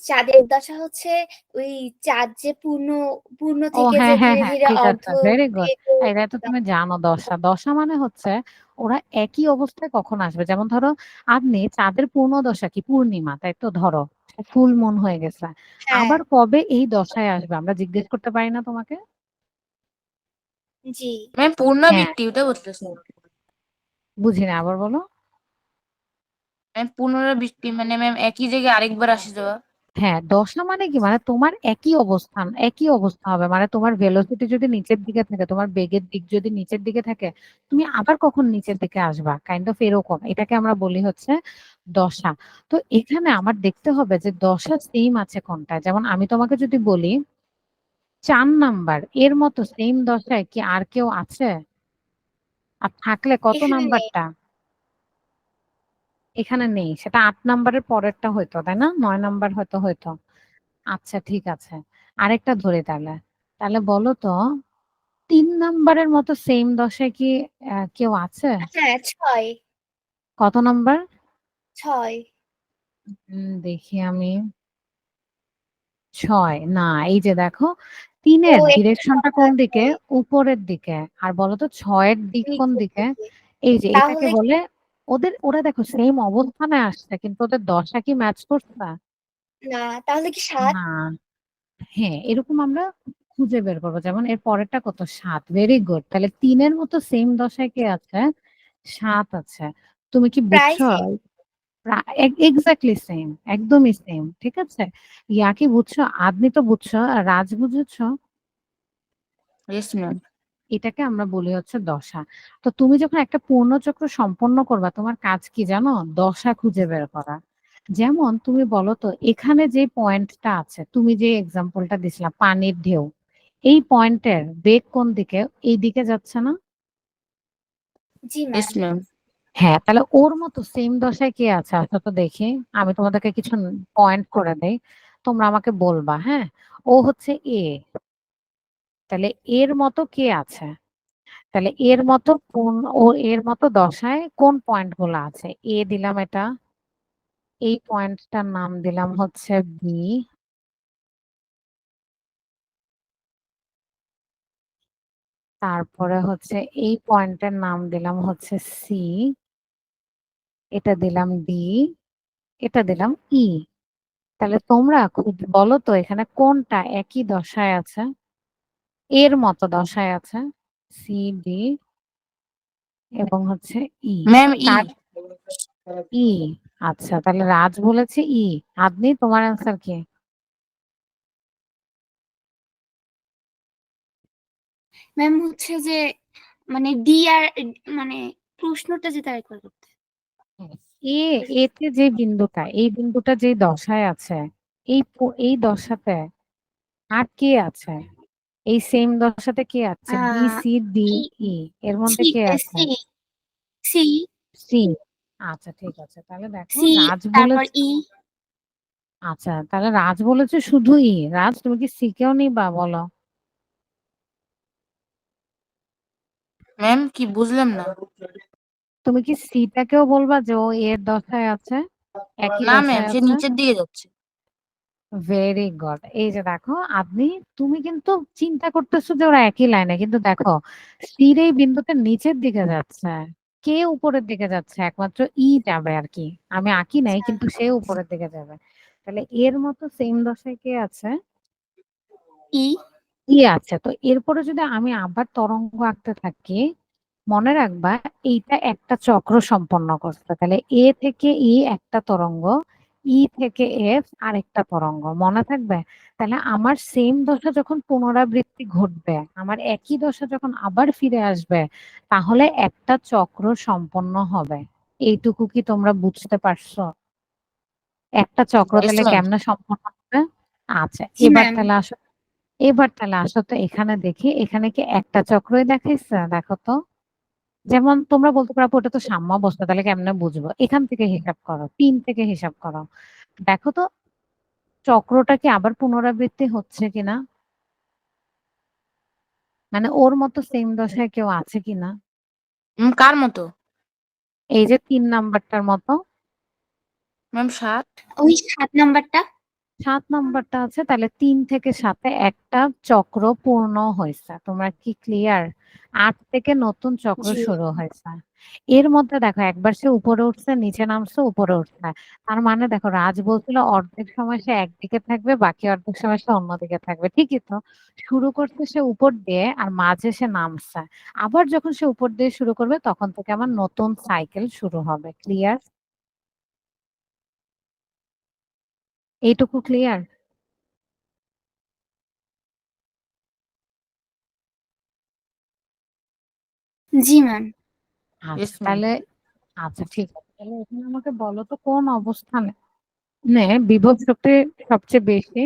Speaker 2: চাঁদের দশা হচ্ছে ওই চাঁদ যে পূর্ণ পূর্ণ
Speaker 1: ও
Speaker 2: থেকে যে
Speaker 1: হ্যাঁ, হ্যাঁ,
Speaker 2: ধীরে
Speaker 1: হ্যাঁ,
Speaker 2: ধীরে
Speaker 1: ঠিক
Speaker 2: অর্ধ
Speaker 1: আছে, ভেরি গুড।
Speaker 2: দিকে করে
Speaker 1: এটা তো তুমি জানো দশা। দশা মানে হচ্ছে ওরা একই অবস্থায় কখন আসবে। যেমন ধরো আপনি চাঁদের পূর্ণ দশা কি পূর্ণিমা, তাই তো? ধরো ফুল মুন হয়ে গেছে।
Speaker 2: হ্যাঁ,
Speaker 1: আবার কবে এই দশায় আসবে আমরা জিজ্ঞেস করতে পারি না তোমাকে?
Speaker 2: জি।
Speaker 3: ম্যাম
Speaker 1: হ্যাঁ,
Speaker 3: পুনরাবৃত্তি ওটা বলতেছে।
Speaker 1: বুঝি না, আবার বলো।
Speaker 3: ম্যাম পুনরাবৃত্তি মানে ম্যাম একই জায়গায় আরেকবার আসে যাওয়া।
Speaker 1: হ্যাঁ, দশা মানে কি মানে তোমার একই অবস্থান, একই অবস্থা হবে। মানে তোমার ভেলোসিটি যদি নিচের দিকে থাকে, তোমার বেগের দিক যদি নিচের দিকে থাকে, তুমি আবার কখন নিচের দিকে আসবা, কাইন্ড অফ এরকম। এটাকে আমরা বলি হচ্ছে দশা। তো এখানে আমার দেখতে হবে যে দশা সেম আছে কোনটা। যেমন আমি তোমাকে যদি বলি ৪ নাম্বার, এর মতো সেম দশায় কি আর কেউ আছে? আর থাকলে কত
Speaker 2: এখানে নেই।
Speaker 1: নাম্বারটা? এখানে নেই। সেটা ৮ নাম্বারের পরেরটা হইতো, তাই না? ৯ নাম্বার হয়তো হইতো। আচ্ছা, ঠিক আছে। আরেকটা ধরি তাহলে। তাহলে বলো তো ৩ নাম্বারের মতো সেম দশায় কি কেউ আছে?
Speaker 2: হ্যাঁ, ৬।
Speaker 1: কত নাম্বার?
Speaker 2: ৬।
Speaker 1: দেখি আমি। ৬ না, এই যে দেখো
Speaker 2: ও
Speaker 1: ৩ এর
Speaker 2: একটু
Speaker 1: ডিরেকশনটা
Speaker 2: বড়
Speaker 1: কোন
Speaker 2: আছে।
Speaker 1: দিকে? উপরের দিকে। আর বলো তো ৬ এর দিক কোন
Speaker 2: নিচের
Speaker 1: দিকে?
Speaker 2: দিকে।
Speaker 1: এই যে এটাকে
Speaker 2: তাহলে
Speaker 1: বলে ওরা দেখো সেম অবস্থানে আসছে কিন্তু ওদের দশা কি ম্যাচ করছে?
Speaker 2: না, তাহলে কি ৭?
Speaker 1: না। হ্যাঁ, এরকম আমরা খুঁজে বের করবো। যেমন এর পরেরটা কত? ৭। Very good. তাহলে ৩ এর মতো সেম দশায় কে আছে? ৭ আছে। তুমি কি
Speaker 2: প্রায়
Speaker 1: বুঝছো?
Speaker 2: সেম।
Speaker 1: এক্সাক্টলি সেম, একদমই সেম। ঠিক আছে? ইয়া কি বুঝছো? আদমি তো বুঝছো, আর রাজ বুঝেছো?
Speaker 3: Yes ma'am.
Speaker 1: এটাকে আমরা বলি হচ্ছে দশা। তো তুমি যখন একটা পূর্ণচক্র সম্পন্ন করবা তোমার কাজ কি জানো? দশা খুঁজে বের করা। যেমন তুমি বলো তো এখানে যে পয়েন্টটা আছে, তুমি যে এক্সাম্পলটা দিছিলা পানির ঢেউ, এই পয়েন্টের বেগ কোন দিকে? এই দিকে যাচ্ছে না?
Speaker 2: জি
Speaker 3: ইয়েস
Speaker 2: ম্যাম।
Speaker 3: ম্যাম।
Speaker 1: হ্যাঁ, তাহলে ওর মতো সেম দশায় কে আছে আসো তো দেখি। আমি তোমাদেরকে কিছু পয়েন্ট করে দেই, তোমরা আমাকে বলবা। হ্যাঁ, ও হচ্ছে এ। তাহলে এর মতো কে আছে? তাহলে এর মতো এর মতো দশায় কোন পয়েন্ট গুলো আছে? এ দিলাম এটা, এই পয়েন্টটার নাম দিলাম হচ্ছে বি, তারপরে হচ্ছে এই পয়েন্টের নাম দিলাম হচ্ছে সি, এটা দিলাম ডি, এটা দিলাম ই। তাহলে তোমরা বলো তো এখানে কোনটা একই দশায় আছে, এর মতো দশায় আছে? সি, ডি এবং হচ্ছে ই।
Speaker 3: ম্যাম ই।
Speaker 1: কার? ই। আচ্ছা, তাহলে রাজ বলেছে ই। আপনি তোমার অ্যান্সার কি?
Speaker 2: ম্যাম হচ্ছে যে মানে ডি আর মানে প্রশ্নটা যেটা একবার করতে।
Speaker 1: এ, এতে যে বিন্দুটা, এই বিন্দুটা যে দশায় আছে, এই দশাতে আর কে আছে এই সেম দশাতে? কে আছে? B,
Speaker 2: ah
Speaker 1: C, D,
Speaker 2: E
Speaker 1: E, এর মধ্যে
Speaker 2: সি
Speaker 1: কে আছে?
Speaker 2: C C
Speaker 1: C. আচ্ছা ঠিক আছে, তাহলে দেখো
Speaker 2: সি
Speaker 1: রাজ
Speaker 2: তারপর
Speaker 1: বলেছে।
Speaker 2: ই।
Speaker 1: আচ্ছা তাহলে রাজ বলেছে শুধু ই। রাজ তুমি কি সি কেও নিবা বলো?
Speaker 3: ম্যাম কি বুঝলাম না?
Speaker 1: তুমি কি সিটাকেও বলবা যে ও এর দশায় আছে, একই
Speaker 3: না ম্যাম,
Speaker 1: দশায়
Speaker 3: সে
Speaker 1: আছে?
Speaker 3: নিচের দিকে যাচ্ছে।
Speaker 1: Very good. এই যে দেখো আপনি, তুমি কিন্তু চিন্তা করতেছো যে ওরা একই লাইনে, কিন্তু দেখো স্থির এই বিন্দুতে নিচের দিকে যাচ্ছে, কে উপরের দিকে যাচ্ছে? একমাত্র ই যাবে আর কি। আমি আঁকি নাই কিন্তু সে উপরের দিকে যাবে। তাহলে এর মতো সেম দশায় কে আছে?
Speaker 2: ই।
Speaker 1: ই আছে। তো এরপরে যদি আমি আবার তরঙ্গ আঁকতে থাকি, মনে রাখবা এইটা একটা চক্র সম্পন্ন করছে। তাহলে এ থেকে ই একটা তরঙ্গ, ই থেকে এফ আরেকটা তরঙ্গ, মনে থাকবে? তাহলে আমার সেম দশা যখন পুনরাবৃত্তি ঘটবে, আমার একই দশা যখন আবার ফিরে আসবে, তাহলে একটা চক্র সম্পন্ন হবে। এইটুকু কি তোমরা বুঝতে পারছো? একটা চক্র
Speaker 3: ইয়েস
Speaker 1: তাহলে
Speaker 3: ম্যাম।
Speaker 1: কেমনে সম্পন্ন হবে? আচ্ছা
Speaker 2: জি
Speaker 1: এবার
Speaker 2: ম্যাম।
Speaker 1: তাহলে আসো, এবার তাহলে আসো তো এখানে দেখি, এখানে কি একটা চক্রই দেখাইছে? দেখো তো। যেমন তোমরা বলতে পারো "আপু, ওটা তো সাম্যাবস্থা, তাহলে কেমনে বুঝবো?" এখান থেকে হিসাব করো, ৩ থেকে হিসাব করো। দেখো তো চক্রটা কি আবার পুনরাবৃত্তি হচ্ছে কিনা, মানে ওর মতো সেম দশায় কেউ আছে কিনা।
Speaker 3: কার মতো?
Speaker 1: এই যে ৩ নাম্বারটার মতো।
Speaker 3: ম্যাম 7।
Speaker 2: ওই 7 নাম্বারটা।
Speaker 1: ৭ নাম্বারটা আছে, তাহলে ৩ থেকে ৭-এ একটা চক্র পূর্ণ হয়েছে। তোমরা কি ক্লিয়ার? ৮ থেকে নতুন চক্র
Speaker 2: জি।
Speaker 1: শুরু হয়েছে। এর মধ্যে দেখো একবার সে উপরে উঠছে, নিচে নামছে, উপরে উঠছে। তার মানে দেখো রাজ বলছিল অর্ধেক সময় সে একদিকে থাকবে, বাকি অর্ধেক সময় সে অন্যদিকে থাকবে। ঠিকই তো। শুরু করছে সে উপর দিয়ে আর মাঝে সে নামছে। আবার যখন সে উপর দিয়ে শুরু করবে তখন থেকে আমার নতুন সাইকেল শুরু হবে। ক্লিয়ার? এইটুকু ক্লিয়ার?
Speaker 2: জি ম্যাম।
Speaker 3: ইয়েস
Speaker 1: আচ্ছা
Speaker 3: ম্যাম।
Speaker 1: তাহলে, আচ্ছা ঠিক আছে, তাহলে এখানে আমাকে বলো তো কোন অবস্থানে বিভব শক্তি সবচেয়ে বেশি?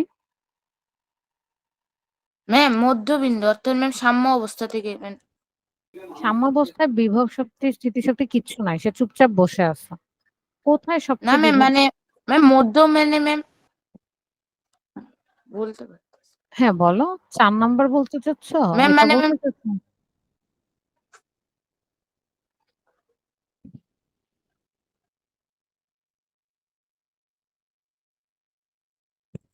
Speaker 3: ম্যাম মধ্যবিন্দু, অর্থাৎ ম্যাম সাম্য অবস্থা থেকে ম্যাম।
Speaker 1: সাম্যাবস্থায় বিভব শক্তি স্থিতিশক্তি কিচ্ছু নাই, সে চুপচাপ বসে আছে। কোথায়
Speaker 3: না
Speaker 1: সবচেয়ে
Speaker 3: ম্যাম,
Speaker 1: বিভব?
Speaker 3: মানে ম্যাম মধ্য মানে ম্যাম বলতে পারি।
Speaker 1: হ্যাঁ বলো, ৪ নাম্বার বলতে চাচ্ছ?
Speaker 3: ম্যাম
Speaker 1: এটা
Speaker 3: মানে ম্যাম
Speaker 1: বলতে চাচ্ছ?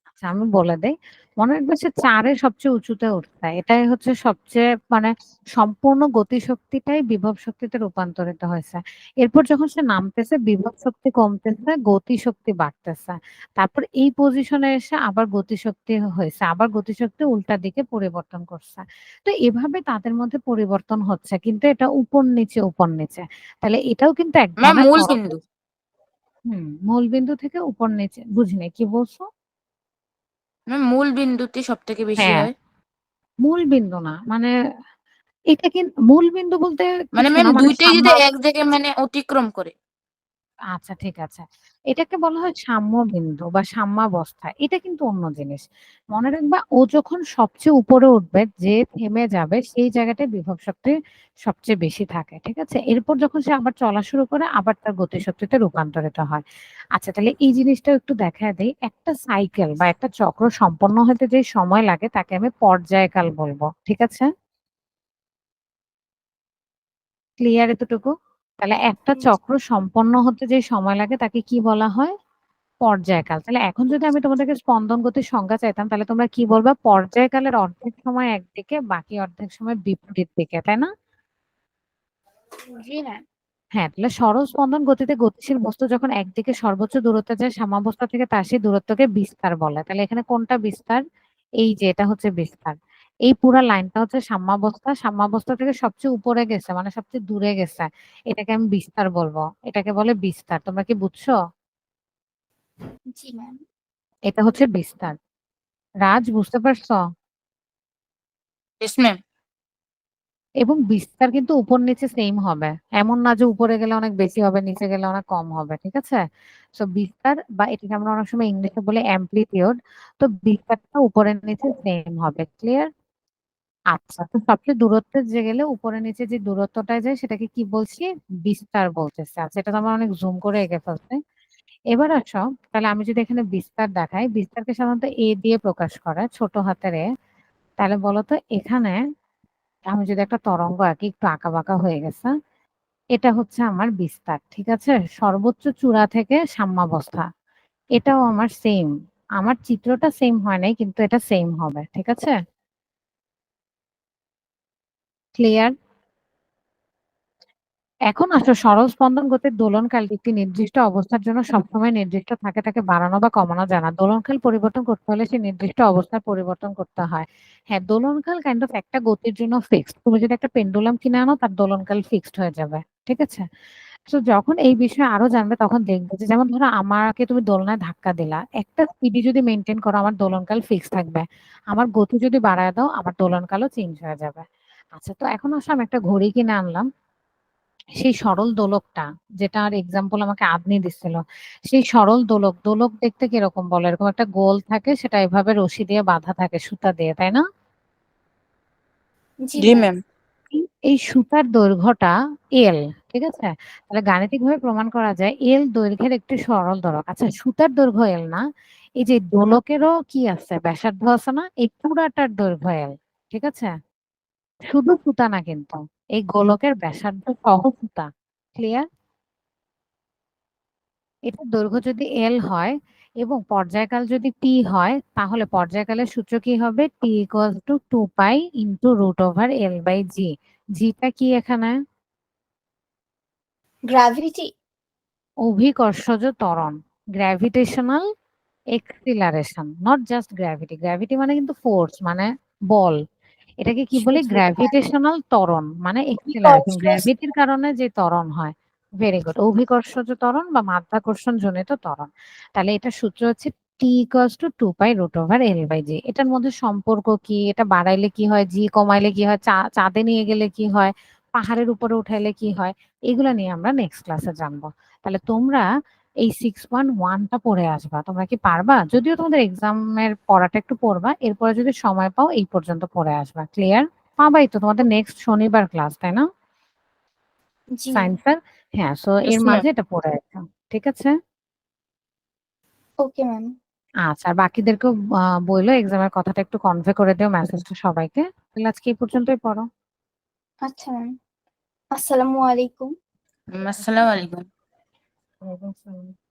Speaker 1: আচ্ছা আমি বলে দেই। মনে রাখবে সে ৪ এ সবচেয়ে উঁচুতে উঠছে। এটাই হচ্ছে সবচেয়ে মানে সম্পূর্ণ গতিশক্তিটাই বিভব শক্তিতে রূপান্তরিত হয়েছে। এরপর যখন সে নামতেছে বিভব শক্তি কমতেছে, গতিশক্তি বাড়তেছে। তারপর এই পজিশনে এসে আবার গতিশক্তি হয়েছে। আবার গতিশক্তি উল্টা দিকে পরিবর্তন করছে। তো এভাবে তাদের মধ্যে পরিবর্তন হচ্ছে। কিন্তু এটা উপর নিচে, উপর নিচে। তাহলে এটাও কিন্তু এক
Speaker 3: ম্যাম
Speaker 1: ধরনের
Speaker 3: মূল
Speaker 1: তরঙ্গ।
Speaker 3: বিন্দু।
Speaker 1: মূল বিন্দু থেকে উপর নিচে। বুঝিনি, কি বলছো?
Speaker 3: ম্যাম মূল বিন্দুতে সব থেকে বেশি
Speaker 1: হ্যাঁ,
Speaker 3: হয়।
Speaker 1: মূল বিন্দু না মানে, এটা কিন্তু মূল বিন্দু বলতে
Speaker 3: মানে
Speaker 1: কিছু
Speaker 3: ম্যাম
Speaker 1: না, মানে
Speaker 3: দুইটাই
Speaker 1: সাম্য।
Speaker 3: যদি এক জায়গায় মানে অতিক্রম করে।
Speaker 1: আচ্ছা ঠিক আছে, এটাকে বলা হয় সাম্য বিন্দু বা সাম্যাবস্থা। এটা কিন্তু অন্য জিনিস। মনে রাখবা ও যখন সবচেয়ে উপরে উঠবে, যে থেমে যাবে সেই জায়গাটায় বিভব শক্তি সবচেয়ে বেশি থাকে। ঠিক আছে, এরপর যখন সে আবার চলা শুরু করে আবার তার গতিশক্তিতে রূপান্তরিত হয়। আচ্ছা তাহলে এই জিনিসটা একটু দেখায় দেই। একটা সাইকেল বা একটা চক্র সম্পন্ন হতে যে সময় লাগে তাকে আমি পর্যায়কাল বলবো। ঠিক আছে, ক্লিয়ার এতটুকু? তাহলে একটা চক্র সম্পন্ন হতে যে সময় লাগে তাকে কি বলা হয়? পর্যায়কাল। তাহলে এখন যদি আমি তোমাদেরকে স্পন্দন গতির সংজ্ঞা চাইতাম তাহলে তোমরা কি বলবা? পর্যায়কালের অর্ধেক সময় একদিকে, বাকি অর্ধেক সময় বিপরীত দিকে, তাই না?
Speaker 2: জি ম্যাম।
Speaker 1: হ্যাঁ, তাহলে সরল স্পন্দন গতিতে গতিশীল বস্তু যখন একদিকে সর্বোচ্চ দূরত্বে যায় সাম্যাবস্থা থেকে, তার সেই দূরত্বকে বিস্তার বলে। তাহলে এখানে কোনটা বিস্তার? এই যে এটা হচ্ছে বিস্তার। এই পুরা লাইনটা হচ্ছে সাম্যাবস্থা। সাম্যাবস্থা থেকে সবচেয়ে উপরে গেছে মানে সবচেয়ে দূরে গেছে। এটাকে আমি বিস্তার বলবো। এটাকে বলে বিস্তার। তোমরা কি বুঝছো?
Speaker 2: জি ম্যাম।
Speaker 1: এটা হচ্ছে বিস্তার। রাজ বুঝতে পারছো?
Speaker 3: Yes ma'am.
Speaker 1: এবং বিস্তার কিন্তু উপর নিচে সেম হবে, এমন না যে উপরে গেলে অনেক বেশি হবে নিচে গেলে অনেক কম হবে, ঠিক আছে? সো বিস্তার বা এটাকে আমরা অনেক সময় ইংলিশে বলে অ্যামপ্লিটিউড, তো বিস্তারটা উপরের নিচে সেম হবে। ক্লিয়ার? আচ্ছা, তো সবচেয়ে দূরত্বের যে গেলে উপরে নিচে যে দূরত্বটা যায় সেটাকে কি বলছি? বিস্তার বলতেছে। আচ্ছা, এটা তো আমার অনেক জুম করে এঁকে ফেলছে। এবার আসো, তাহলে আমি যদি এখানে বিস্তার দেখাই, বিস্তারকে সাধারণত এ দিয়ে প্রকাশ করে, ছোট হাতের এ। তাহলে বলতো এখানে আমি যদি একটা তরঙ্গ আঁকি, একটু আঁকাবাঁকা হয়ে গেছে, এটা হচ্ছে আমার বিস্তার, ঠিক আছে? সর্বোচ্চ চূড়া থেকে সাম্যাবস্থা, এটাও আমার সেম। আমার চিত্রটা সেম হয় নাই, কিন্তু এটা সেম হবে, ঠিক আছে? ক্লিয়ার? এখন আসো, সরল স্পন্দন গতির দোলনকাল একটি নির্দিষ্ট অবস্থার জন্য সবসময় নির্দিষ্ট থাকে, তাকে বাড়ানো বা কমানো যায় না। দোলনকাল পরিবর্তন করতে হলে সেই নির্দিষ্ট অবস্থার পরিবর্তন করতে হয়। হ্যাঁ, দোলনকাল কাইন্ড অফ একটা গতির জন্য ফিক্সড। তুমি যদি একটা পেন্ডুলাম কিনে আনো, তার দোলনকাল ফিক্সড হয়ে যাবে, ঠিক আছে? তো যখন এই বিষয়ে আরো জানবে তখন দেখবে যে, যেমন ধরো আমাকে তুমি দোলনায় ধাক্কা দিলা, একটা স্পিডি যদি মেনটেন করো আমার দোলনকাল ফিক্স থাকবে। আমার গতি যদি বাড়ায় দাও আমার দোলনকালও চেঞ্জ হয়ে যাবে। আচ্ছা, তো এখন আসলে আমি একটা ঘড়ি কিনে আনলাম, সেই সরল দোলকটা, যেটার এক্সাম্পল আমাকে আপনি দিচ্ছিল, সেই সরল দোলক, দোলক দেখতে কিরকম বলো? এরকম একটা গোল থাকে, সেটা এভাবে রশি দিয়ে বাঁধা থাকে সুতা দিয়ে, তাই না?
Speaker 2: জি
Speaker 3: জি
Speaker 2: ম্যাম।
Speaker 3: ম্যাম।
Speaker 1: এই সুতার দৈর্ঘ্যটা এল, ঠিক আছে? তাহলে গাণিতিকভাবে প্রমাণ করা যায় এল দৈর্ঘ্যের একটি সরল দোলক। আচ্ছা, সুতার দৈর্ঘ্য এল না, এই যে দোলকেরও কি আছে, ব্যাসার্ধ আছে না, এই পুরাটার দৈর্ঘ্য এল, ঠিক আছে? শুধু সুতা না কিন্তু, এই গোলকের ব্যাসার্ধ সহ সুতা। ক্লিয়ার? এটার দৈর্ঘ্য যদি এল হয় এবং পর্যায়কাল যদি টি হয়, তাহলে পর্যায়কালের সূত্র কি হবে? T equals to 2 pi into root over L by g. জিটা কি এখানে?
Speaker 2: গ্র্যাভিটি।
Speaker 1: অভিকর্ষজ ত্বরণ, gravitational acceleration, not just gravity. Gravity মানে কিন্তু ফোর্স, মানে বল। এটাকে কি বলে?
Speaker 2: শুধু
Speaker 1: গ্র্যাভিটেশনাল ত্বরণ মানে এক্সিলারেশন,
Speaker 2: অভিকর্ষ।
Speaker 1: গ্র্যাভিটির কারণে যে ত্বরণ হয়। ভেরি গুড, অভিকর্ষজ ত্বরণ বা মাধ্যাকর্ষণ জনিত ত্বরণ। তাহলে এটার সূত্র হচ্ছে T equals to 2 pi root over L by g. এটার মধ্যে সম্পর্ক কি? এটা বাড়াইলে কি হয়, জি কমাইলে কি হয়, চাঁদে নিয়ে গেলে কি হয়, পাহাড়ের উপরে উঠাইলে কি হয়, এগুলা নিয়ে আমরা নেক্সট ক্লাসে জানবো। তাহলে তোমরা এই 6.1টা পড়ে আসবা। তোমরা কি পারবা? যদিও তোমাদের এক্সামের পড়াটা একটু পড়বা, এরপরে যদি সময় পাও এই পর্যন্ত পড়ে আসবা। ক্লিয়ার? পাবাই তো, তোমাদের নেক্সট শনিবার ক্লাস, তাই না?
Speaker 2: জি ম্যাম।
Speaker 1: সায়েন্সের। হ্যাঁ, সো
Speaker 3: Yes,
Speaker 1: এর
Speaker 3: ma'am.
Speaker 1: মাঝে এটা পড়ে আসো, ঠিক আছে?
Speaker 2: Okay ma'am.
Speaker 1: আচ্ছা, আর বাকিদেরকেও বইলো এক্সামের কথাটা একটু কনভে করে দিও মেসেজটা সবাইকে। তাহলে আজকে এই পর্যন্তই পড়ো।
Speaker 2: আচ্ছা ম্যাম। আসসালামু আলাইকুম।
Speaker 3: আসসালামু আলাইকুম।
Speaker 1: ওয়ালাইকুম আসসালাম।